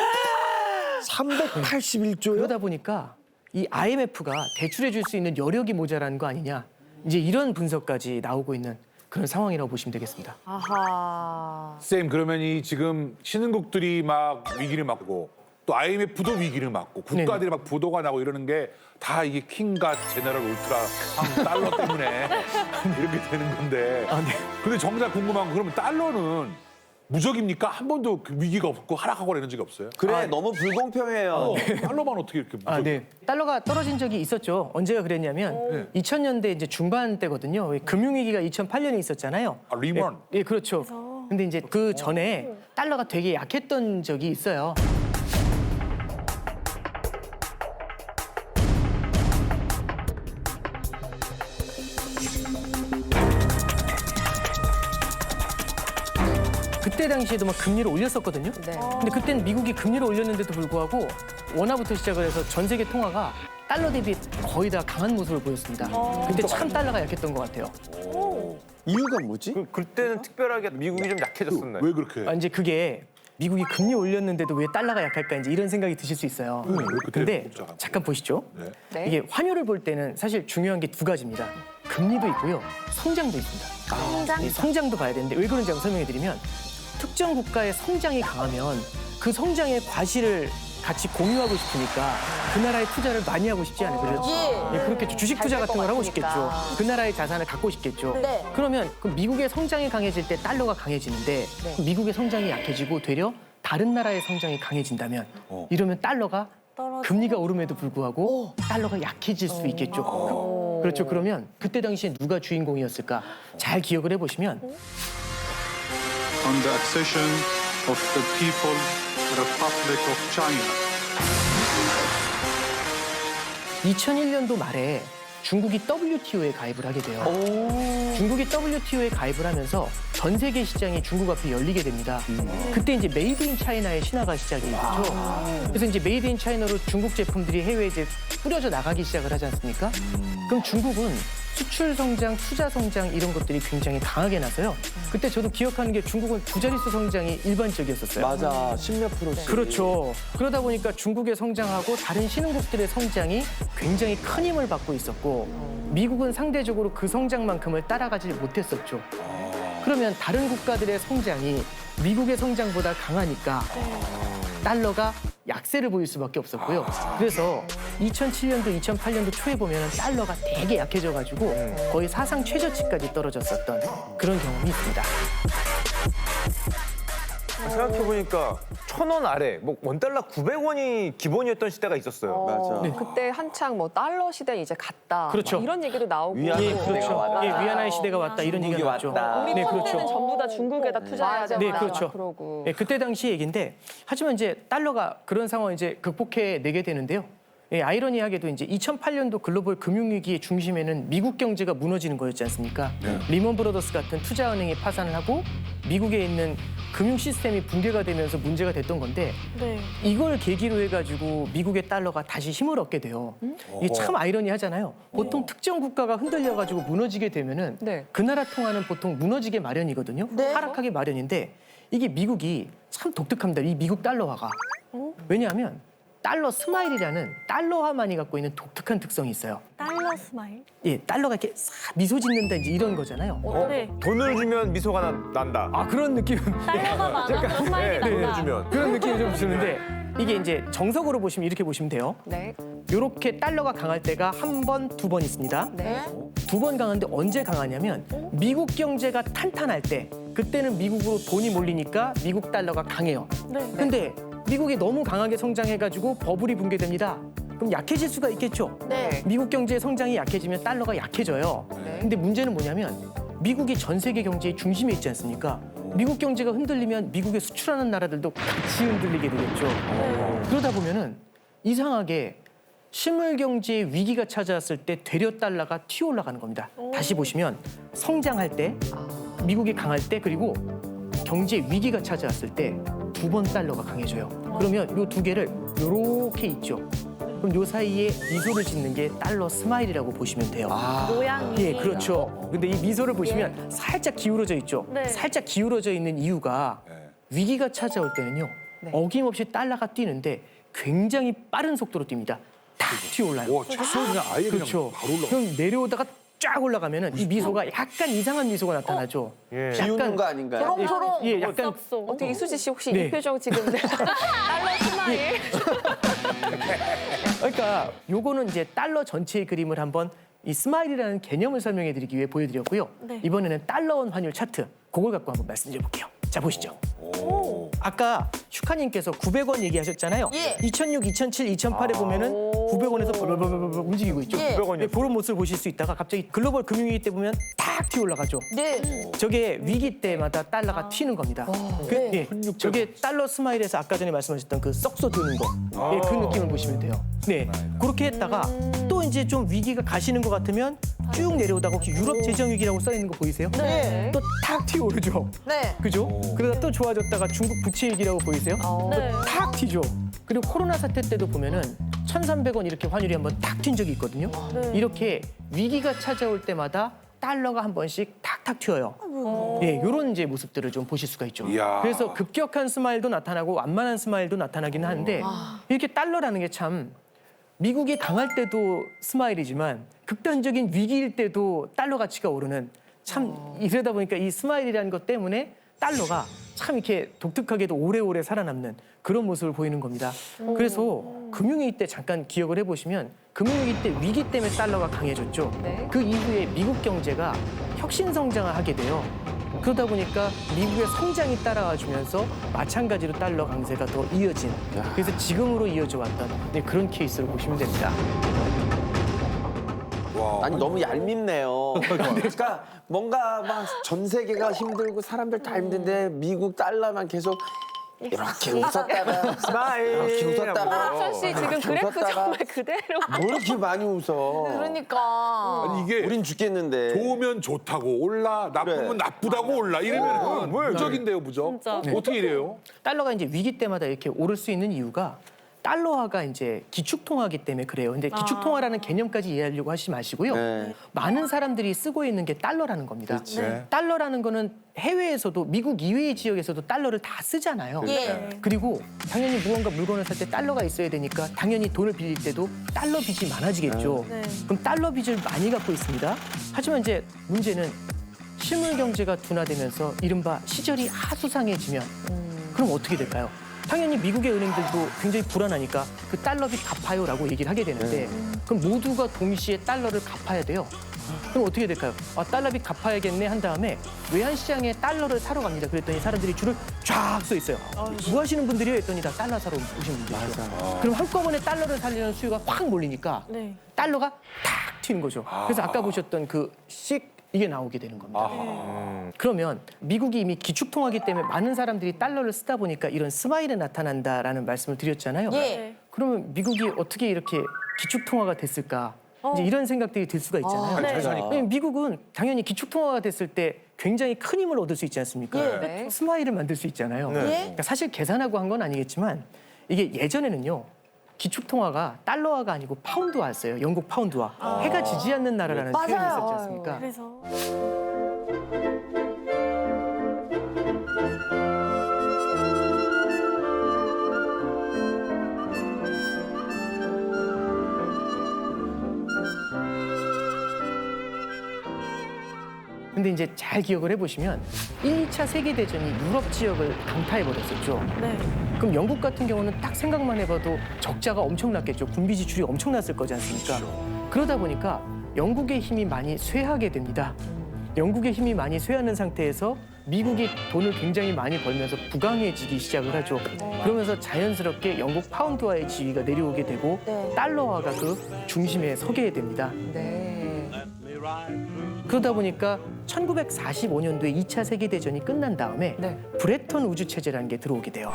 381조요? 그러다 보니까 이 IMF가 대출해 줄 수 있는 여력이 모자란 거 아니냐. 이제 이런 분석까지 나오고 있는 그런 상황이라고 보시면 되겠습니다. 아하. 쌤, 그러면 이 지금 신흥국들이 막 위기를 맞고 또 IMF도 위기를 맞고 국가들이 막 부도가 나고 이러는 게 다 이게 킹과 제너럴 울트라 달러 때문에 이렇게 되는 건데. 근데 정작 궁금한 건 그러면 달러는 무적입니까? 한 번도 그 위기가 없고 하락하거나 이런 적이 없어요? 그래, 너무 불공평해요. 달러만 어떻게 이렇게 무적? 네. 달러가 떨어진 적이 있었죠. 언제가 그랬냐면 2000년대 이제 중반 때거든요. 금융위기가 2008년에 있었잖아요. 아, 리먼. 예, 그렇죠. 근데 이제 그 전에 달러가 되게 약했던 적이 있어요. 그때 당시에도 막 금리를 올렸었거든요. 근데 그때는 미국이 금리를 올렸는데도 불구하고 원화부터 시작을 해서 전 세계 통화가 달러 대비 거의 다 강한 모습을 보였습니다. 그때 참 달러가 약했던 것 같아요. 이유가 뭐지? 그때는 특별하게 미국이 좀 약해졌었나요? 왜 그렇게? 이제 그게 미국이 금리 올렸는데도 왜 달러가 약할까 이제 이런 생각이 드실 수 있어요. 근데 잠깐 보시죠. 네. 이게 환율을 볼 때는 사실 중요한 게 두 가지입니다. 금리도 있고요, 성장도 있습니다. 이 성장도 봐야 되는데 왜 그런지 한번 설명해드리면 특정 국가의 성장이 강하면 그 성장의 과실을 같이 공유하고 싶으니까 그 나라에 투자를 많이 하고 싶지 않아요. 예, 그렇겠죠. 주식 투자 같은 걸 하고 싶겠죠. 그 나라의 자산을 갖고 싶겠죠. 네. 그러면 그 미국의 성장이 강해질 때 달러가 강해지는데 미국의 성장이 약해지고 되려 다른 나라의 성장이 강해진다면 이러면 달러가 금리가 오름에도 불구하고 달러가 약해질 수 있겠죠. 그렇죠. 그러면 그때 당시에 누가 주인공이었을까? 잘 기억을 해보시면 On the accession of the People's Republic of China. 2001년도 말에 중국이 WTO에 가입을 하게 돼요. 중국이 WTO에 가입을 하면서 전 세계 시장이 중국 앞에 열리게 됩니다. 그때 이제 메이드 인 차이나의 신화가 시작이 되죠. 그래서 이제 메이드 인 차이나로 중국 제품들이 해외에 이제 뿌려져 나가기 시작을 하지 않습니까? 그럼 중국은 수출 성장, 투자 성장 이런 것들이 굉장히 강하게 나서요. 그때 저도 기억하는 게 중국은 두 자릿수 성장이 일반적이었었어요. 맞아, 10몇 %씩. 그렇죠. 그러다 보니까 중국의 성장하고 다른 신흥국들의 성장이 굉장히 큰 힘을 받고 있었고 미국은 상대적으로 그 성장만큼을 따라가지 못했었죠. 그러면 다른 국가들의 성장이 미국의 성장보다 강하니까 달러가 약세를 보일 수밖에 없었고요. 그래서 2007년도, 2008년도 초에 보면 달러가 되게 약해져가지고 거의 사상 최저치까지 떨어졌었던 그런 경험이 있습니다. 생각해보니까 1,000원 아래, 뭐 원달러 900원이 기본이었던 시대가 있었어요. 맞아. 네. 그때 한창 뭐 달러 시대 이제 갔다. 그렇죠. 막 이런 얘기도 나오고. 위안화 예, 그렇죠. 왔다. 예, 위안화의 시대가 왔다 이런 중국이 얘기가 나왔죠. 왔다. 우리 네, 펀드는 그렇죠. 전부 다 중국에다 투자해야 된다. 네, 그렇죠. 그러고. 네, 그때 당시 얘기인데 하지만 이제 달러가 그런 상황을 이제 극복해내게 되는데요. 예, 아이러니하게도 이제 2008년도 글로벌 금융위기의 중심에는 미국 경제가 무너지는 거였지 않습니까? 리먼 브러더스 같은 투자은행이 파산을 하고 미국에 있는 금융 시스템이 붕괴가 되면서 문제가 됐던 건데 네. 이걸 계기로 해가지고 미국의 달러가 다시 힘을 얻게 돼요. 이게 참 아이러니하잖아요. 보통 특정 국가가 흔들려가지고 무너지게 되면은 네. 그 나라 통화는 보통 무너지게 마련이거든요. 하락하기 마련인데 이게 미국이 참 독특합니다. 이 미국 달러화가. 왜냐하면 달러 스마일이라는 달러화만이 갖고 있는 독특한 특성이 있어요. 달러 스마일. 예, 달러가 이렇게 싹 미소 짓는다 이제 이런 거잖아요. 네. 돈을 주면 미소가 난다. 아 그런 느낌은 달러가 많아서 스마일이 돈을 난다. 주면. 그런 느낌이 좀 드는데 이게 이제 정석으로 보시면 이렇게 보시면 돼요. 네. 이렇게 달러가 강할 때가 한 번, 두 번 있습니다. 네. 두 번 강한데 언제 강하냐면 미국 경제가 탄탄할 때 그때는 미국으로 돈이 몰리니까 미국 달러가 강해요. 네. 근데 미국이 너무 강하게 성장해가지고 버블이 붕괴됩니다. 그럼 약해질 수가 있겠죠. 네. 미국 경제의 성장이 약해지면 달러가 약해져요. 근데 문제는 뭐냐면 미국이 전 세계 경제의 중심에 있지 않습니까? 미국 경제가 흔들리면 미국에 수출하는 나라들도 같이 흔들리게 되겠죠. 그러다 보면은 이상하게 실물 경제의 위기가 찾아왔을 때 되려 달러가 튀어 올라가는 겁니다. 다시 보시면 성장할 때, 미국이 강할 때, 그리고 경제 위기가 찾아왔을 때 두 번 달러가 강해져요. 그러면 요 두 개를 요렇게 있죠. 그럼 요 사이에 미소를 짓는 게 달러 스마일이라고 보시면 돼요. 모양이. 예, 그렇죠. 근데 이 미소를 보시면 살짝 기울어져 있죠. 네. 살짝 기울어져 있는 이유가 위기가 찾아올 때는요. 어김없이 달러가 뛰는데 굉장히 빠른 속도로 뜁니다. 탁 튀어올라요. 와, 쳤어 그냥 아예 그렇죠. 그냥 바로 올라. 그럼 내려오다가 쫙 올라가면은 이 미소가 약간 이상한 미소가 나타나죠. 예. 비웃는 거 아닌가요? 초롱초롱. 예, 약간 어떻게 이수지 씨 혹시 네. 이 표정 지금 달러 스마일? 그러니까 요거는 이제 달러 전체의 그림을 한번 이 스마일이라는 개념을 설명해 드리기 위해 보여드렸고요. 네. 이번에는 달러원 환율 차트 그걸 갖고 한번 말씀드려 볼게요. 자, 보시죠. 아까 슈카님께서 900원 얘기하셨잖아요. 예. 2006, 2007, 2008에 보면은 900원에서 벌벌벌벌 움직이고 있죠. 예. 900원이요. 네, 그런 모습을 보실 수 있다가 갑자기 글로벌 금융위기 때 보면 탁 튀어 올라가죠. 네. 저게 위기 때마다 달러가 튀는 겁니다. 예, 저게 달러 스마일에서 아까 전에 말씀하셨던 그 썩소 드는 거, 예, 그 느낌을 보시면 돼요. 네, 그렇게 했다가 또 이제 좀 위기가 가시는 것 같으면 쭉 내려오다가 혹시 유럽 재정 위기라고 써 있는 거 보이세요? 네. 또 탁 튀어 오르죠. 네. 그죠? 그러다 또 좋아졌다가 중국 부채 위기라고 보이세요? 네. 탁 튀죠. 그리고 코로나 사태 때도 보면은 1,300원 이렇게 환율이 한번 탁 튄 적이 있거든요. 이렇게 위기가 찾아올 때마다 달러가 한 번씩 탁탁 튀어요. 예, 이런 이제 모습들을 좀 보실 수가 있죠. 이야. 그래서 급격한 스마일도 나타나고 완만한 스마일도 나타나긴 하는데 이렇게 달러라는 게 참 미국이 강할 때도 스마일이지만 극단적인 위기일 때도 달러 가치가 오르는 참 이러다 보니까 이 스마일이라는 것 때문에 달러가 참 이렇게 독특하게도 오래오래 살아남는 그런 모습을 보이는 겁니다. 그래서 금융위기 때 잠깐 기억을 해보시면 금융위기 때 위기 때문에 달러가 강해졌죠. 네. 그 이후에 미국 경제가 혁신 성장을 하게 돼요. 그러다 보니까 미국의 성장이 따라와 주면서 마찬가지로 달러 강세가 더 이어진 그래서 지금으로 이어져 왔던 네, 그런 케이스로 보시면 됩니다. 와. 아니 너무 얄밉네요. 그러니까 뭔가 막 전 세계가 힘들고 사람들 다 힘든데 미국 달러만 계속 이렇게 웃었다가 스마일. 이렇게 웃었다가 하천 씨 지금 이렇게 그래프 웃었다가 정말 그대로. 뭐 이렇게 많이 웃어? 그러니까. 아니 이게 우린 죽겠는데. 좋으면 좋다고 올라, 나쁘면 그래. 나쁘다고 올라 이러면 무적인데요, 무적. 진짜. 어떻게 이래요? 달러가 이제 위기 때마다 이렇게 오를 수 있는 이유가 달러화가 이제 기축통화이기 때문에 그래요. 근데 기축통화라는 개념까지 이해하려고 하지 마시고요. 네. 많은 사람들이 쓰고 있는 게 달러라는 겁니다. 네. 달러라는 거는 해외에서도 미국 이외의 지역에서도 달러를 다 쓰잖아요. 예. 그리고 당연히 무언가 물건을 살 때 달러가 있어야 되니까 당연히 돈을 빌릴 때도 달러 빚이 많아지겠죠. 그럼 달러 빚을 많이 갖고 있습니다. 하지만 이제 문제는 실물 경제가 둔화되면서 이른바 시절이 하수상해지면 그럼 어떻게 될까요? 당연히 미국의 은행들도 굉장히 불안하니까 그 달러빚 갚아요라고 얘기를 하게 되는데 그럼 모두가 동시에 달러를 갚아야 돼요. 그럼 어떻게 될까요? 달러빚 갚아야겠네 한 다음에 외환시장에 달러를 사러 갑니다. 그랬더니 사람들이 줄을 쫙 서 있어요. 뭐 하시는 분들이요? 했더니 다 달러 사러 오신 분들이죠. 그럼 한꺼번에 달러를 살리는 수요가 확 몰리니까 달러가 탁 튀는 거죠. 그래서 아까 보셨던 그 이게 나오게 되는 겁니다. 그러면 미국이 이미 기축통화이기 때문에 많은 사람들이 달러를 쓰다 보니까 이런 스마일이 나타난다라는 말씀을 드렸잖아요. 예. 그러면 미국이 어떻게 이렇게 기축통화가 됐을까? 이제 이런 생각들이 들 수가 있잖아요. 잘 사니까. 왜냐면 미국은 당연히 기축통화가 됐을 때 굉장히 큰 힘을 얻을 수 있지 않습니까? 네. 스마일을 만들 수 있잖아요. 예. 그러니까 사실 계산하고 한 건 아니겠지만 이게 예전에는요. 기축통화가 달러화가 아니고 파운드화였어요. 영국 파운드화. 해가 지지 않는 나라라는 표현이 있었지 않습니까? 그래서 근데 이제 잘 기억을 해보시면 1, 2차 세계대전이 유럽 지역을 강타해버렸었죠. 네. 그럼 영국 같은 경우는 딱 생각만 해봐도 적자가 엄청났겠죠. 군비 지출이 엄청났을 거지 않습니까? 그러다 보니까 영국의 힘이 많이 쇠하게 됩니다. 영국의 힘이 많이 쇠하는 상태에서 미국이 돈을 굉장히 많이 벌면서 부강해지기 시작을 하죠. 그러면서 자연스럽게 영국 파운드화의 지위가 내려오게 되고 달러화가 그 중심에 서게 됩니다. 그러다 보니까 1945년도에 2차 세계대전이 끝난 다음에 브레턴 우주 체제라는 게 들어오게 돼요.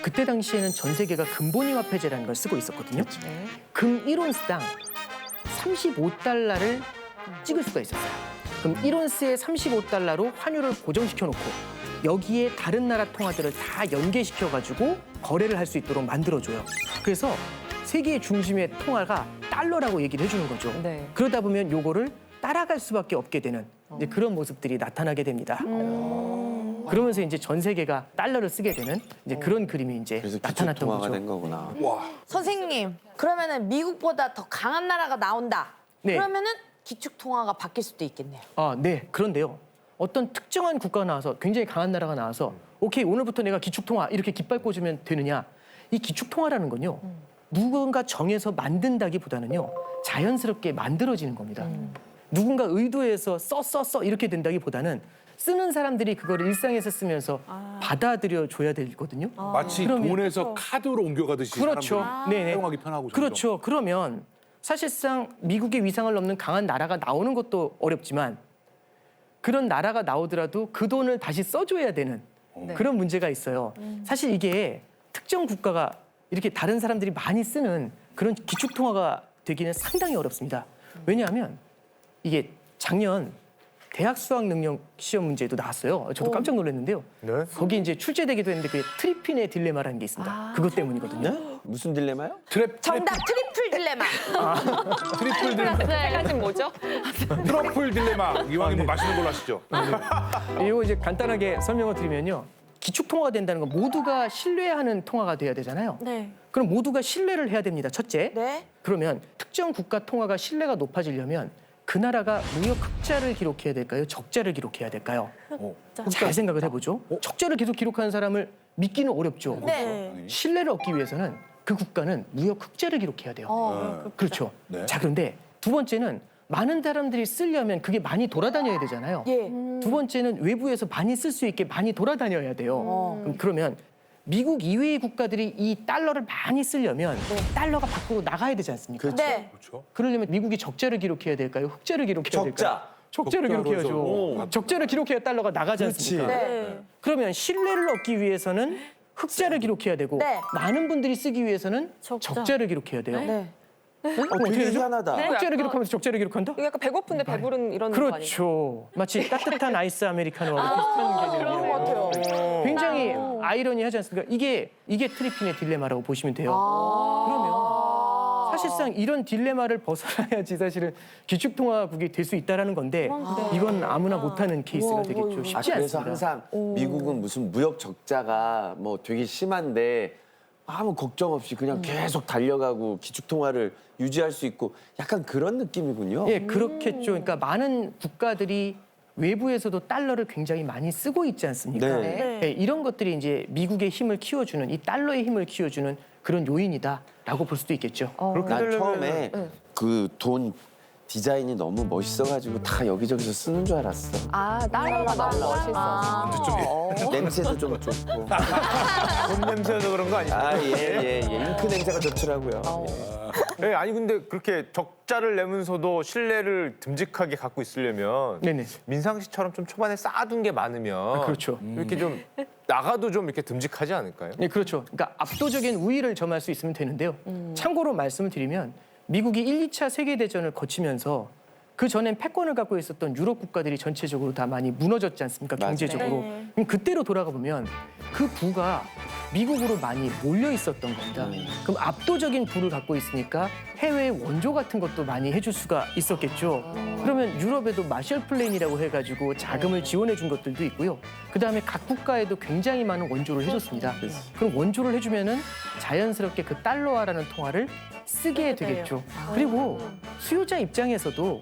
그때 당시에는 전 세계가 금본위화폐제라는 걸 쓰고 있었거든요. 금 1온스당 35달러를 찍을 수가 있었어요. 그럼 1온스에 35달러로 환율을 고정시켜 놓고 여기에 다른 나라 통화들을 다 연계시켜가지고 거래를 할 수 있도록 만들어줘요. 그래서 세계의 중심의 통화가 달러라고 얘기를 해주는 거죠. 그러다 보면 요거를 따라갈 수밖에 없게 되는 이제 그런 모습들이 나타나게 됩니다. 그러면서 이제 전 세계가 달러를 쓰게 되는 이제 그런 그림이 이제 그래서 나타났던 기축통화가 거죠. 된 거구나. 선생님, 그러면은 미국보다 더 강한 나라가 나온다. 네. 그러면은 기축통화가 바뀔 수도 있겠네요. 네. 그런데요. 어떤 특정한 국가가 나와서 굉장히 강한 나라가 나와서 오케이 오늘부터 내가 기축통화 이렇게 깃발 꽂으면 되느냐. 이 기축통화라는 건요. 누군가 정해서 만든다기보다는요. 자연스럽게 만들어지는 겁니다. 누군가 의도해서 써 이렇게 된다기보다는 쓰는 사람들이 그걸 일상에서 쓰면서 받아들여 줘야 되거든요. 마치 그러면- 돈에서 카드로 옮겨가듯이 그렇죠. 사람들이 네네. 사용하기 편하고. 점점. 그렇죠. 그러면 사실상 미국의 위상을 넘는 강한 나라가 나오는 것도 어렵지만 그런 나라가 나오더라도 그 돈을 다시 써줘야 되는 그런 문제가 있어요. 사실 이게 특정 국가가 이렇게 다른 사람들이 많이 쓰는 그런 기축통화가 되기는 상당히 어렵습니다. 왜냐하면 이게 작년 대학 수학 능력 시험 문제도 나왔어요. 저도 깜짝 놀랐는데요. 거기 이제 출제되기도 했는데 그게 트리핀의 딜레마라는 게 있습니다. 그것 때문이거든요. 무슨 딜레마요? 정답 트리플 딜레마. 트리플 딜레마. 해가지고 뭐죠? 트러플 딜레마. 이왕이면 맛있는 걸로 하시죠. 이거 이제 간단하게 설명을 드리면요. 기축통화가 된다는 건 모두가 신뢰하는 통화가 돼야 되잖아요. 네. 그럼 모두가 신뢰를 해야 됩니다. 첫째. 네. 그러면 특정 국가 통화가 신뢰가 높아지려면 그 나라가 무역 흑자를 기록해야 될까요? 적자를 기록해야 될까요? 잘 생각을 해보죠. 적자를 계속 기록하는 사람을 믿기는 어렵죠. 네. 신뢰를 얻기 위해서는 그 국가는 무역 흑자를 기록해야 돼요. 그렇죠. 네. 자, 그런데 두 번째는 많은 사람들이 쓰려면 그게 많이 돌아다녀야 되잖아요. 예. 두 번째는 외부에서 많이 쓸 수 있게 많이 돌아다녀야 돼요. 그러면 미국 이외의 국가들이 이 달러를 많이 쓰려면 달러가 밖으로 나가야 되지 않습니까? 네. 그렇죠. 그러려면 미국이 적자를 기록해야 될까요? 흑자를 기록해야 될까요? 적자를 적자로 기록해야죠. 해서. 적자를 기록해야 달러가 나가지 않습니까? 네. 그러면 신뢰를 얻기 위해서는 흑자를 기록해야 되고 네. 많은 분들이 쓰기 위해서는 적자를 기록해야 돼요. 네. 되게 희한하다. 적자를 기록하면서 적자를 기록한다? 이거 약간 배고픈데 배부른 이런 거 아닌가요? 그렇죠. 마치 따뜻한 아이스 아메리카노하고 비슷한 개념이에요. 그런 것 같아요. 굉장히 아이러니하지 않습니까? 이게 트리핀의 딜레마라고 보시면 돼요. 그러면 사실상 이런 딜레마를 벗어나야지 사실은 기축통화국이 될 수 있다라는 건데 이건 아무나 못하는 케이스가 되겠죠. 쉽지 그래서 않습니다. 항상 미국은 무슨 무역 적자가 뭐 되게 심한데 아무 걱정 없이 그냥 계속 달려가고 기축통화를 유지할 수 있고 약간 그런 느낌이군요. 예, 그렇겠죠. 그러니까 많은 국가들이 외부에서도 달러를 굉장히 많이 쓰고 있지 않습니까? 네. 예, 이런 것들이 이제 미국의 힘을 키워주는 이 달러의 힘을 키워주는 그런 요인이다라고 볼 수도 있겠죠. 난 처음에 그 돈 디자인이 너무 멋있어가지고 다 여기저기서 쓰는 줄 알았어. 달러가 너무 멋있어. 냄새도 좀 좋고. 돈 냄새도 그런 거 아니죠? 예. 잉크 냄새가 좋더라고요. 예, 아니 근데 그렇게 적자를 내면서도 신뢰를 듬직하게 갖고 있으려면 네네. 민상씨처럼 좀 초반에 쌓아둔 게 많으면 그렇죠. 이렇게 좀 나가도 좀 이렇게 듬직하지 않을까요? 네, 그렇죠. 그러니까 압도적인 우위를 점할 수 있으면 되는데요. 참고로 말씀을 드리면 미국이 1, 2차 세계대전을 거치면서 그 전엔 패권을 갖고 있었던 유럽 국가들이 전체적으로 다 많이 무너졌지 않습니까? 경제적으로. 그럼 그때로 돌아가 보면 그 부가 미국으로 많이 몰려 있었던 겁니다. 그럼 압도적인 부를 갖고 있으니까 해외 원조 같은 것도 많이 해줄 수가 있었겠죠. 그러면 유럽에도 마셜 플랜이라고 해가지고 자금을 지원해 준 것들도 있고요. 그다음에 각 국가에도 굉장히 많은 원조를 해줬습니다. 그럼 원조를 해주면은 자연스럽게 그 달러화라는 통화를 쓰게 되겠죠. 그리고 수요자 입장에서도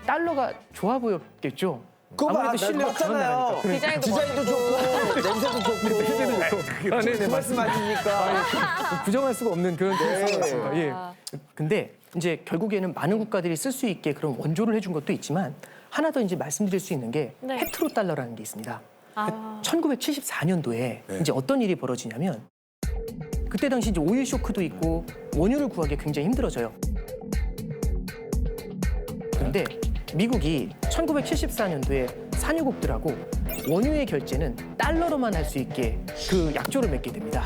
달러가 좋아 보였겠죠. 아무래도 신뢰가 맞잖아요. 디자인도 좋고 냄새도 좋고. 네, 그 말씀 아닙니까? 부정할 수가 없는 그런 케이스였습니다. 예. 근데 이제 결국에는 많은 국가들이 쓸 수 있게 그런 원조를 해준 것도 있지만 하나 더 이제 말씀드릴 수 있는 게 페트로 달러라는 게 있습니다. 1974년도에 이제 어떤 일이 벌어지냐면 그때 당시 이제 오일 쇼크도 있고 원유를 구하기 굉장히 힘들어져요. 그런데 미국이 1974년도에 산유국들하고 원유의 결제는 달러로만 할 수 있게 그 약조를 맺게 됩니다.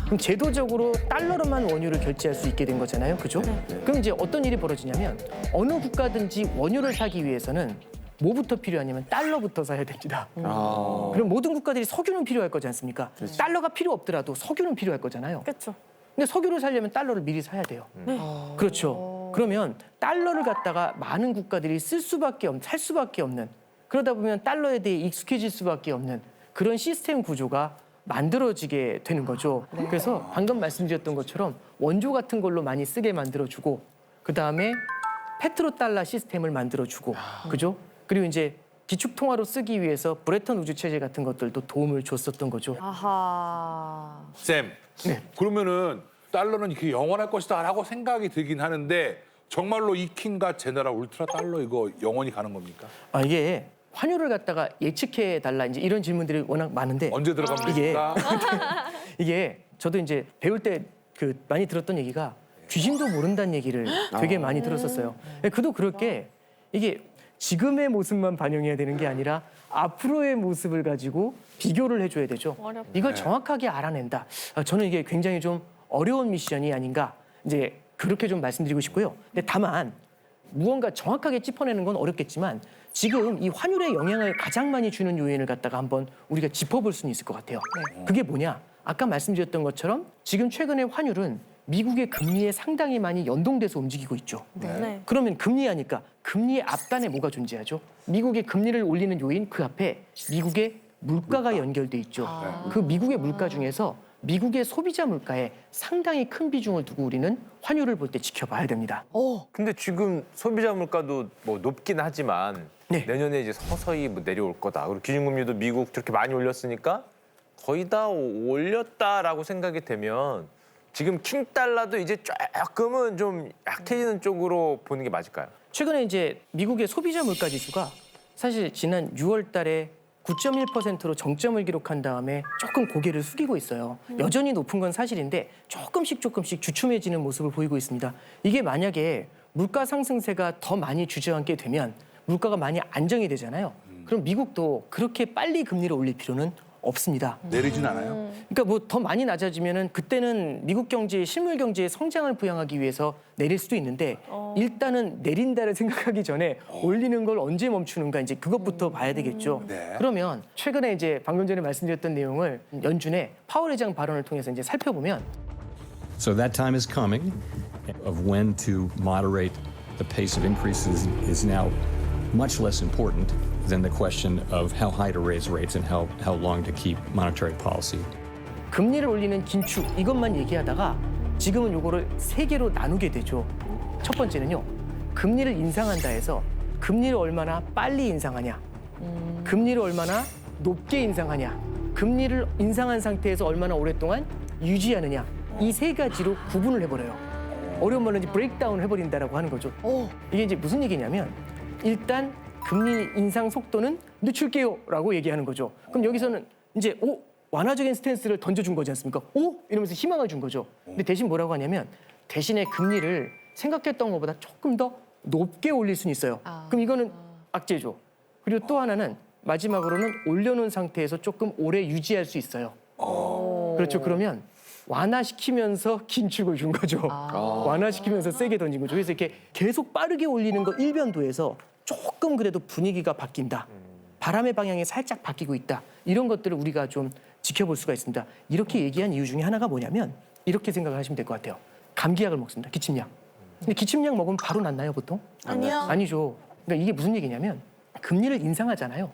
그럼 제도적으로 달러로만 원유를 결제할 수 있게 된 거잖아요. 그죠? 그럼 이제 어떤 일이 벌어지냐면 어느 국가든지 원유를 사기 위해서는 뭐부터 필요하냐면 달러부터 사야 됩니다. 그럼 모든 국가들이 석유는 필요할 거지 않습니까? 달러가 필요 없더라도 석유는 필요할 거잖아요. 그렇죠. 근데 석유를 사려면 달러를 미리 사야 돼요. 그렇죠. 그러면 달러를 갖다가 많은 국가들이 살 수밖에 없는 그러다 보면 달러에 대해 익숙해질 수밖에 없는 그런 시스템 구조가 만들어지게 되는 거죠. 그래서 방금 말씀드렸던 것처럼 원조 같은 걸로 많이 쓰게 만들어주고 그다음에 페트로달러 시스템을 만들어주고 그죠? 그리고 이제 기축통화로 쓰기 위해서 브레턴 우주 체제 같은 것들도 도움을 줬었던 거죠. 쌤, 그러면은 달러는 이렇게 영원할 것이다라고 생각이 들긴 하는데 정말로 이 킹과 제너럴 울트라 달러 이거 영원히 가는 겁니까? 이게 환율을 갖다가 예측해 달라 이제 이런 질문들이 워낙 많은데 언제 들어가면 이게 됩니까? 이게 저도 이제 배울 때 그 많이 들었던 얘기가 귀신도 모른다는 얘기를 되게 많이 들었었어요. 그도 그럴 게 이게 지금의 모습만 반영해야 되는 게 아니라 앞으로의 모습을 가지고 비교를 해줘야 되죠. 이걸 정확하게 알아낸다. 저는 이게 굉장히 좀 어려운 미션이 아닌가 이제 그렇게 좀 말씀드리고 싶고요. 근데 다만 무언가 정확하게 짚어내는 건 어렵겠지만 지금 이 환율의 영향을 가장 많이 주는 요인을 갖다가 한번 우리가 짚어볼 수는 있을 것 같아요. 그게 뭐냐? 아까 말씀드렸던 것처럼 지금 최근에 환율은 미국의 금리에 상당히 많이 연동돼서 움직이고 있죠. 그러면 금리 하니까 금리의 앞단에 뭐가 존재하죠? 미국의 금리를 올리는 요인 그 앞에 미국의 물가가 연결돼 있죠. 그 미국의 물가 중에서 미국의 소비자 물가에 상당히 큰 비중을 두고 우리는 환율을 볼 때 지켜봐야 됩니다. 근데 지금 소비자 물가도 뭐 높긴 하지만 내년에 이제 서서히 뭐 내려올 거다. 그리고 기준금리도 미국 저렇게 많이 올렸으니까 거의 다 올렸다라고 생각이 되면 지금 킹 달러도 이제 조금은 좀 약해지는 쪽으로 보는 게 맞을까요? 최근에 이제 미국의 소비자 물가 지수가 사실 지난 6월 달에 9.1%로 정점을 기록한 다음에 조금 고개를 숙이고 있어요. 여전히 높은 건 사실인데 조금씩 주춤해지는 모습을 보이고 있습니다. 이게 만약에 물가 상승세가 더 많이 주저앉게 되면 물가가 많이 안정이 되잖아요. 그럼 미국도 그렇게 빨리 금리를 올릴 필요는 없습니다. 내리진 않아요. 그러니까 뭐 더 많이 낮아지면은 그때는 미국 경제의 실물 경제의 성장을 부양하기 위해서 내릴 수도 있는데 일단은 내린다를 생각하기 전에 올리는 걸 언제 멈추는가 이제 그것부터 봐야 되겠죠. 네. 그러면 최근에 이제 방금 전에 말씀드렸던 내용을 연준의 파월 의장 발언을 통해서 이제 살펴보면 So that time is coming of when to moderate the pace of increases is now much less important than the question of how high to raise rates and how long to keep monetary policy. 금리를 올리는 긴축 이것만 얘기하다가 지금은 요거를 세 개로 나누게 되죠. 첫 번째는요. 금리를 인상한다 해서 금리를 얼마나 빨리 인상하냐. 금리를 얼마나 높게 인상하냐. 금리를 인상한 상태에서 얼마나 오랫동안 유지하느냐. 이 세 가지로 구분을 해버려요. 어려운 말로 이제 브레이크다운을 해버린다라고 하는 거죠. 이게 이제 무슨 얘기냐면 일단 금리 인상 속도는 늦출게요라고 얘기하는 거죠. 그럼 여기서는 이제 완화적인 스탠스를 던져준 거지 않습니까? 이러면서 희망을 준 거죠. 근데 대신 뭐라고 하냐면 대신에 금리를 생각했던 것보다 조금 더 높게 올릴 수는 있어요. 그럼 이거는 악재죠. 그리고 또 하나는 마지막으로는 올려놓은 상태에서 조금 오래 유지할 수 있어요. 그렇죠. 그러면 완화시키면서 긴축을 준 거죠. 완화시키면서 세게 던진 거죠. 그래서 이렇게 계속 빠르게 올리는 거 일변도에서 조금 그래도 분위기가 바뀐다. 바람의 방향이 살짝 바뀌고 있다. 이런 것들을 우리가 좀 지켜볼 수가 있습니다. 이렇게 얘기한 이유 중에 하나가 뭐냐면 이렇게 생각을 하시면 될 것 같아요. 감기약을 먹습니다. 기침약. 근데 기침약 먹으면 바로 낫나요, 보통? 아니요. 아니죠. 그러니까 이게 무슨 얘기냐면 금리를 인상하잖아요.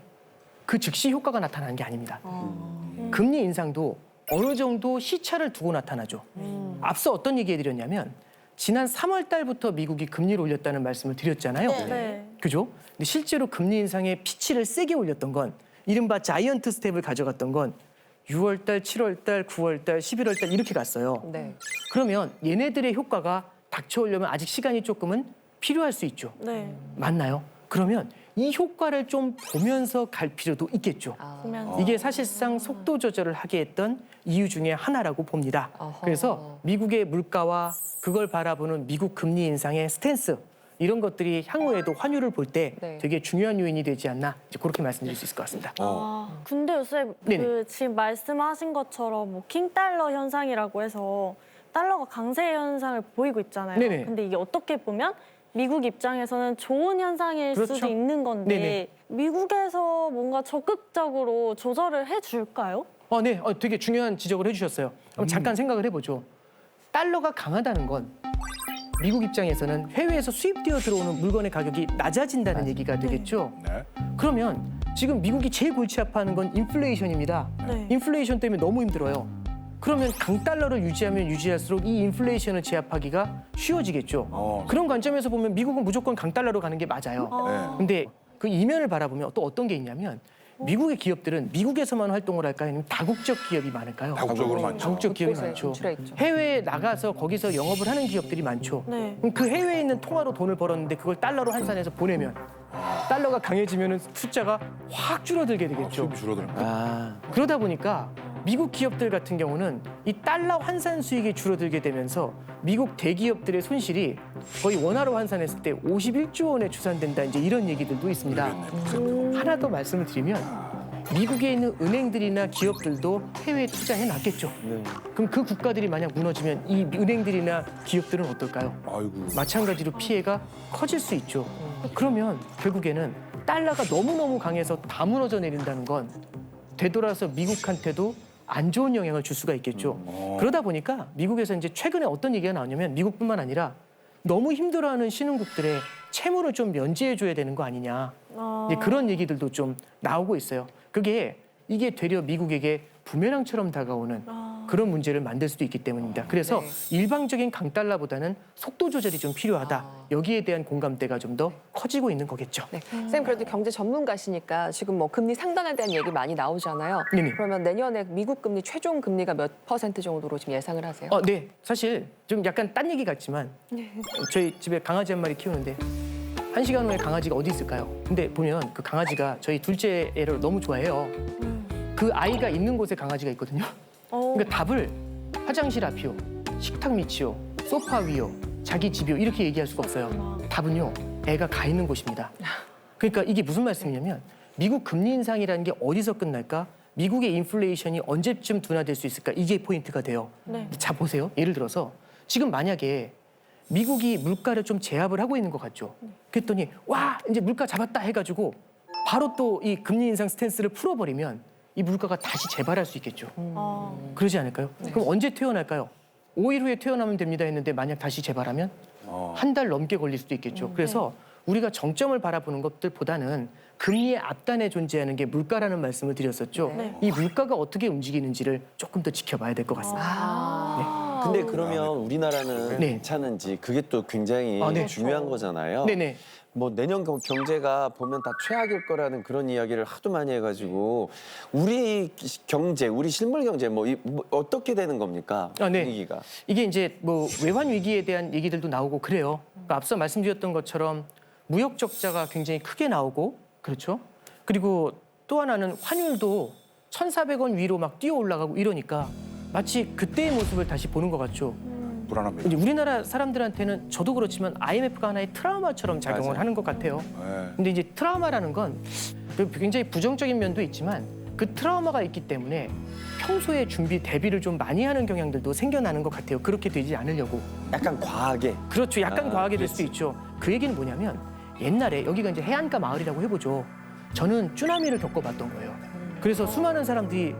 그 즉시 효과가 나타나는 게 아닙니다. 금리 인상도 어느 정도 시차를 두고 나타나죠. 앞서 어떤 얘기 해드렸냐면 지난 3월 달부터 미국이 금리를 올렸다는 말씀을 드렸잖아요. 네. 그죠? 근데 실제로 금리 인상의 피치를 세게 올렸던 건 이른바 자이언트 스텝을 가져갔던 건 6월 달, 7월 달, 9월 달, 11월 달 이렇게 갔어요. 네. 그러면 얘네들의 효과가 닥쳐오려면 아직 시간이 조금은 필요할 수 있죠. 네. 맞나요? 그러면 이 효과를 좀 보면서 갈 필요도 있겠죠. 보면서. 이게 사실상 속도 조절을 하게 했던 이유 중에 하나라고 봅니다. 그래서 미국의 물가와 그걸 바라보는 미국 금리 인상의 스탠스 이런 것들이 향후에도 환율을 볼 때 네. 되게 중요한 요인이 되지 않나 이제 그렇게 말씀드릴 수 있을 것 같습니다. 근데 요새 네네. 지금 말씀하신 것처럼 뭐 킹달러 현상이라고 해서 달러가 강세 현상을 보이고 있잖아요. 네네. 근데 이게 어떻게 보면 미국 입장에서는 좋은 현상일 그렇죠. 수도 있는 건데 네네. 미국에서 뭔가 적극적으로 조절을 해줄까요? 네, 되게 중요한 지적을 해주셨어요. 그럼 잠깐 생각을 해보죠. 달러가 강하다는 건 미국 입장에서는 해외에서 수입되어 들어오는 물건의 가격이 낮아진다는 얘기가 되겠죠. 네. 그러면 지금 미국이 제일 골치 아파하는 건 인플레이션입니다. 네. 인플레이션 때문에 너무 힘들어요. 그러면 강달러를 유지하면 유지할수록 이 인플레이션을 제압하기가 쉬워지겠죠. 그런 관점에서 보면 미국은 무조건 강달러로 가는 게 맞아요. 근데 그 이면을 바라보면 또 어떤 게 있냐면 미국의 기업들은 미국에서만 활동을 할까요? 아니면 다국적 기업이 많을까요? 다국적으로 많죠. 다국적 기업이 곳곳에 많죠. 진출해 있죠. 해외에 나가서 거기서 영업을 하는 기업들이 많죠. 네. 그럼 그 해외에 있는 통화로 돈을 벌었는데 그걸 달러로 환산해서 보내면 달러가 강해지면 숫자가 확 줄어들게 되겠죠. 수입이 줄어드는 거. 그러다 보니까 미국 기업들 같은 경우는 이 달러 환산 수익이 줄어들게 되면서 미국 대기업들의 손실이 거의 원화로 환산했을 때 51조 원에 추산된다 이제 이런 얘기들도 있습니다. 하나 더 말씀을 드리면 미국에 있는 은행들이나 기업들도 해외에 투자해 놨겠죠. 그럼 그 국가들이 만약 무너지면 이 은행들이나 기업들은 어떨까요? 아이고. 마찬가지로 피해가 커질 수 있죠. 그러면 결국에는 달러가 너무너무 강해서 다 무너져 내린다는 건 되돌아서 미국한테도 안 좋은 영향을 줄 수가 있겠죠. 그러다 보니까 미국에서 이제 최근에 어떤 얘기가 나오냐면 미국뿐만 아니라 너무 힘들어하는 신흥국들의 채무를 좀 면제해줘야 되는 거 아니냐. 이제 그런 얘기들도 좀 나오고 있어요. 이게 되려 미국에게 부메랑처럼 다가오는 그런 문제를 만들 수도 있기 때문입니다. 그래서 일방적인 강달러보다는 속도 조절이 좀 필요하다. 여기에 대한 공감대가 좀 더 커지고 있는 거겠죠. 네. 선생님 그래도 경제 전문가시니까 지금 뭐 금리 상단에 대한 얘기 많이 나오잖아요. 네네. 그러면 내년에 미국 금리 최종 금리가 몇 % 정도로 지금 예상을 하세요? 네. 사실 좀 약간 딴 얘기 같지만 저희 집에 강아지 한 마리 키우는데 1시간 후에 강아지가 어디 있을까요? 근데 보면 그 강아지가 저희 둘째 애를 너무 좋아해요. 그 아이가 있는 곳에 강아지가 있거든요. 그러니까 답을 화장실 앞이요, 식탁 밑이요, 소파 위요, 자기 집이요 이렇게 얘기할 수가 없어요. 답은요, 애가 가 있는 곳입니다. 그러니까 이게 무슨 말씀이냐면 미국 금리 인상이라는 게 어디서 끝날까? 미국의 인플레이션이 언제쯤 둔화될 수 있을까? 이게 포인트가 돼요. 네. 자, 보세요. 예를 들어서 지금 만약에 미국이 물가를 좀 제압을 하고 있는 것 같죠. 그랬더니 와, 이제 물가 잡았다 해가지고 바로 또 이 금리 인상 스탠스를 풀어버리면 이 물가가 다시 재발할 수 있겠죠. 그러지 않을까요? 그럼 언제 퇴원할까요? 5일 후에 퇴원하면 됩니다 했는데 만약 다시 재발하면 한 달 넘게 걸릴 수도 있겠죠. 그래서 우리가 정점을 바라보는 것들보다는 금리의 앞단에 존재하는 게 물가라는 말씀을 드렸었죠. 이 물가가 어떻게 움직이는지를 조금 더 지켜봐야 될 것 같습니다. 근데 그러면 우리나라는 네. 괜찮은지 그게 또 굉장히 네. 중요한 거잖아요. 네네. 뭐 내년 경제가 보면 다 최악일 거라는 그런 이야기를 하도 많이 해가지고 우리 경제, 우리 실물 경제 뭐 어떻게 되는 겁니까? 네. 분위기가. 이게 이제 뭐 외환 위기에 대한 얘기들도 나오고 그래요. 그러니까 앞서 말씀드렸던 것처럼 무역 적자가 굉장히 크게 나오고 그렇죠. 그리고 또 하나는 환율도 1,400원 위로 막 뛰어 올라가고 이러니까 마치 그때의 모습을 다시 보는 것 같죠. 불안합니다. 이제 우리나라 사람들한테는 저도 그렇지만 IMF가 하나의 트라우마처럼 작용을 맞아요. 하는 것 같아요. 네. 근데 이제 트라우마라는 건 굉장히 부정적인 면도 있지만 그 트라우마가 있기 때문에 평소에 준비 대비를 좀 많이 하는 경향들도 생겨나는 것 같아요. 그렇게 되지 않으려고. 약간 과하게. 그렇죠. 약간 과하게 될 수도 그렇지. 있죠. 그 얘기는 뭐냐면 옛날에 여기가 이제 해안가 마을이라고 해보죠. 저는 쭈나미를 겪어봤던 거예요. 그래서 수많은 사람들이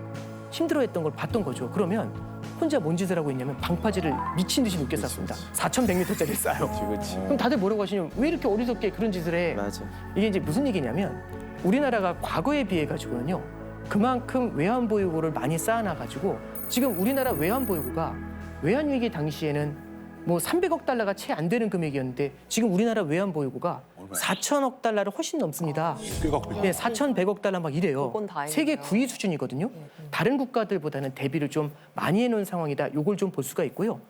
힘들어했던 걸 봤던 거죠. 그러면 혼자 뭔 짓을 하고 있냐면 방파제를 미친 듯이 높게 쌌습니다. 4,100m짜리 쌌요. 그렇지. 그럼 다들 뭐라고 하시냐면 왜 이렇게 어리석게 그런 짓을 해? 맞아. 이게 이제 무슨 얘기냐면 우리나라가 과거에 비해 가지고는요. 그만큼 외환 보유고를 많이 쌓아놔가지고 지금 우리나라 외환 보유고가 외환 위기 당시에는 뭐 300억 달러가 채 안 되는 금액이었는데 지금 우리나라 외환 보유고가 4천억 달러를 훨씬 넘습니다. 꽤 갖고 있네. 네, 4,100억 달러 막 이래요. 그건 다행이네요. 세계 9위 수준이거든요. 다른 국가들보다는 대비를 좀 많이 해놓은 상황이다. 요걸 좀 볼 수가 있고요.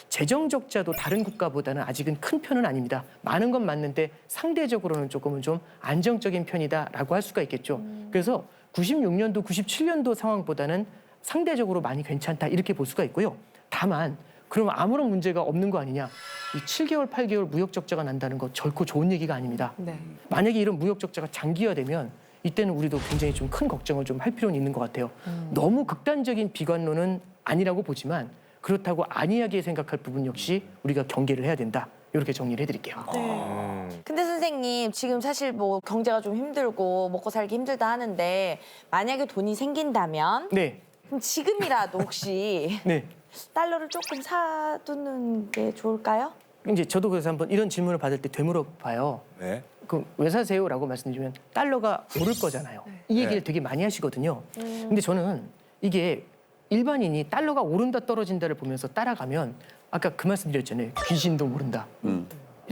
재정 적자도 다른 국가보다는 아직은 큰 편은 아닙니다. 많은 건 맞는데 상대적으로는 조금은 좀 안정적인 편이다라고 할 수가 있겠죠. 그래서 96년도, 97년도 상황보다는 상대적으로 많이 괜찮다 이렇게 볼 수가 있고요. 다만 그럼 아무런 문제가 없는 거 아니냐. 이 7개월, 8개월 무역 적자가 난다는 거 결코 좋은 얘기가 아닙니다. 네. 만약에 이런 무역 적자가 장기화되면 이때는 우리도 굉장히 좀 큰 걱정을 좀 할 필요는 있는 것 같아요. 너무 극단적인 비관론은 아니라고 보지만 그렇다고 안이하게 생각할 부분 역시 우리가 경계를 해야 된다. 이렇게 정리를 해드릴게요. 근데 선생님 지금 사실 뭐 경제가 좀 힘들고 먹고 살기 힘들다 하는데 만약에 돈이 생긴다면 네. 그럼 지금이라도 혹시 네. 달러를 조금 사두는 게 좋을까요? 이제 저도 그래서 한번 이런 질문을 받을 때 되물어봐요. 네. 그 왜 사세요?라고 말씀드리면 달러가 오를 거잖아요. 이 얘기를 되게 많이 하시거든요. 근데 저는 이게 일반인이 달러가 오른다 떨어진다를 보면서 따라가면 아까 그 말씀드렸잖아요. 귀신도 모른다.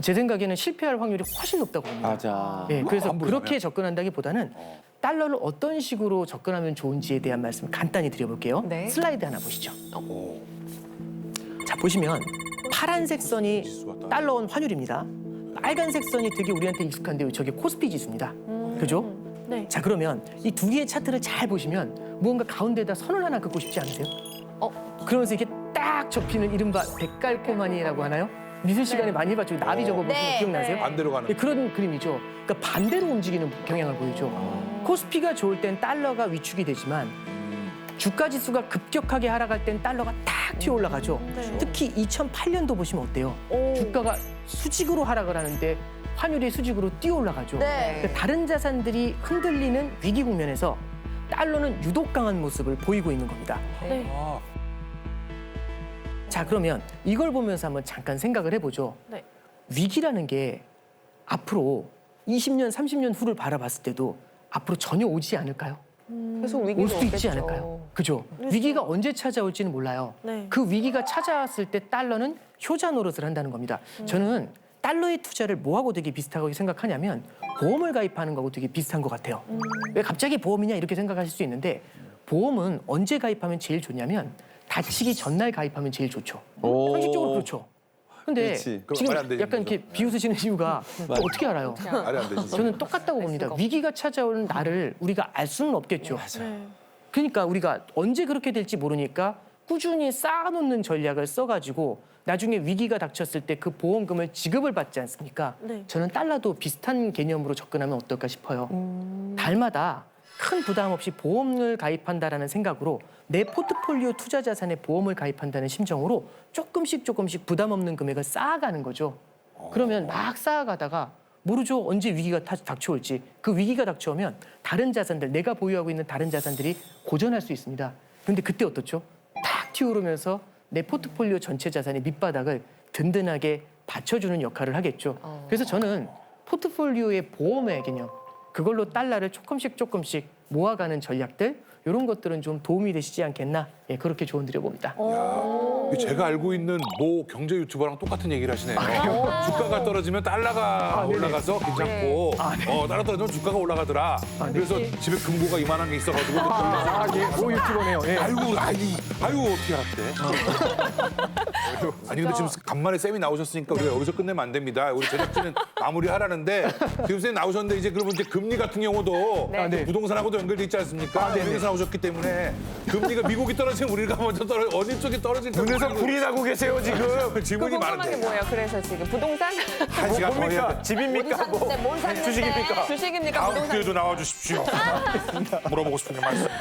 제 생각에는 실패할 확률이 훨씬 높다고 봅니다. 맞아. 네, 그래서 안 그렇게 보이잖아요. 접근한다기보다는 달러를 어떤 식으로 접근하면 좋은지에 대한 말씀 간단히 드려볼게요. 네. 슬라이드 하나 보시죠. 자, 보시면 파란색 선이 달러 원 환율입니다. 빨간색 선이 되게 우리한테 익숙한데 저게 코스피 지수입니다. 그죠? 네. 자, 그러면 이 두 개의 차트를 잘 보시면 무언가 가운데다 선을 하나 긋고 싶지 않으세요? 그러면서 이게 딱 접히는 이른바 백갈코마니라고 하나요? 미술 시간에 많이 봤죠. 나비 적어보시면 네. 기억나세요? 반대로 가는. 네, 그런 그림이죠. 그러니까 반대로 움직이는 경향을 보이죠. 코스피가 좋을 땐 달러가 위축이 되지만 주가 지수가 급격하게 하락할 땐 달러가 탁 튀어 올라가죠. 특히 2008년도 보시면 어때요? 주가가 수직으로 하락을 하는데 환율이 수직으로 뛰어 올라가죠. 네. 그러니까 다른 자산들이 흔들리는 위기 국면에서 달러는 유독 강한 모습을 보이고 있는 겁니다. 네. 아, 자, 그러면 이걸 보면서 한번 잠깐 생각을 해보죠. 네. 위기라는 게 앞으로 20년, 30년 후를 바라봤을 때도 앞으로 전혀 오지 않을까요? 계속 위기가 올 수도 있지 오겠죠. 않을까요? 그죠? 위기가 언제 찾아올지는 몰라요. 네. 그 위기가 찾아왔을 때 달러는 효자 노릇을 한다는 겁니다. 저는 달러의 투자를 뭐하고 되게 비슷하게 생각하냐면 보험을 가입하는 거하고 되게 비슷한 것 같아요. 왜 갑자기 보험이냐 이렇게 생각하실 수 있는데 보험은 언제 가입하면 제일 좋냐면 다치기 전날 가입하면 제일 좋죠. 오. 상식적으로 그렇죠. 근데 그렇지. 그럼 지금 말이 안 되는 약간 거죠. 이렇게 비웃으시는 이유가 어떻게 알아요? 말이 안 되지. 저는 똑같다고 봅니다. 위기가 찾아오는 날을 우리가 알 수는 없겠죠. 네. 그러니까 우리가 언제 그렇게 될지 모르니까 꾸준히 쌓아놓는 전략을 써가지고 나중에 위기가 닥쳤을 때 그 보험금을 지급을 받지 않습니까? 네. 저는 달러도 비슷한 개념으로 접근하면 어떨까 싶어요. 달마다 큰 부담 없이 보험을 가입한다라는 생각으로 내 포트폴리오 투자 자산에 보험을 가입한다는 심정으로 조금씩 부담 없는 금액을 쌓아가는 거죠. 그러면 막 쌓아가다가 모르죠. 언제 위기가 닥쳐올지. 그 위기가 닥쳐오면 다른 자산들, 내가 보유하고 있는 다른 자산들이 고전할 수 있습니다. 근데 그때 어떻죠? 탁 튀어오르면서 내 포트폴리오 전체 자산의 밑바닥을 든든하게 받쳐주는 역할을 하겠죠. 그래서 저는 포트폴리오의 보험의 개념, 그걸로 달러를 조금씩 모아가는 전략들, 이런 것들은 좀 도움이 되시지 않겠나, 예, 그렇게 조언 드려봅니다. 제가 알고 있는 모 경제 유튜버랑 똑같은 얘기를 하시네요. 주가가 떨어지면 달러가 올라가서 괜찮고, 달러 떨어지면 주가가 올라가더라. 그래서 집에 금고가 이만한 게 있어가지고. 모 유튜버네요. 예. 아이고 어떻게 알았대? 아니 근데 지금 간만에 쌤이 나오셨으니까 우리가 여기서 끝내면 안 됩니다. 우리 제작진은 마무리하라는데 지금 쌤 나오셨는데 이제 그러면 이제 금리 같은 경우도 부동산하고도 연결돼 있지 않습니까? 여기서 나오셨기 때문에 금리가 미국이 떨어지면 우리가 먼저 어느 쪽이 떨어질지 눈에서 불이 나고 계세요 지금. 질문이 궁금한 많은데. 게 뭐예요? 그래서 지금 부동산? 뭡니까? 집입니까? 주식입니까? 주식입니까? 다음 부동산? 기회도 나와주십시오. 물어보고 싶은 게 많습니다.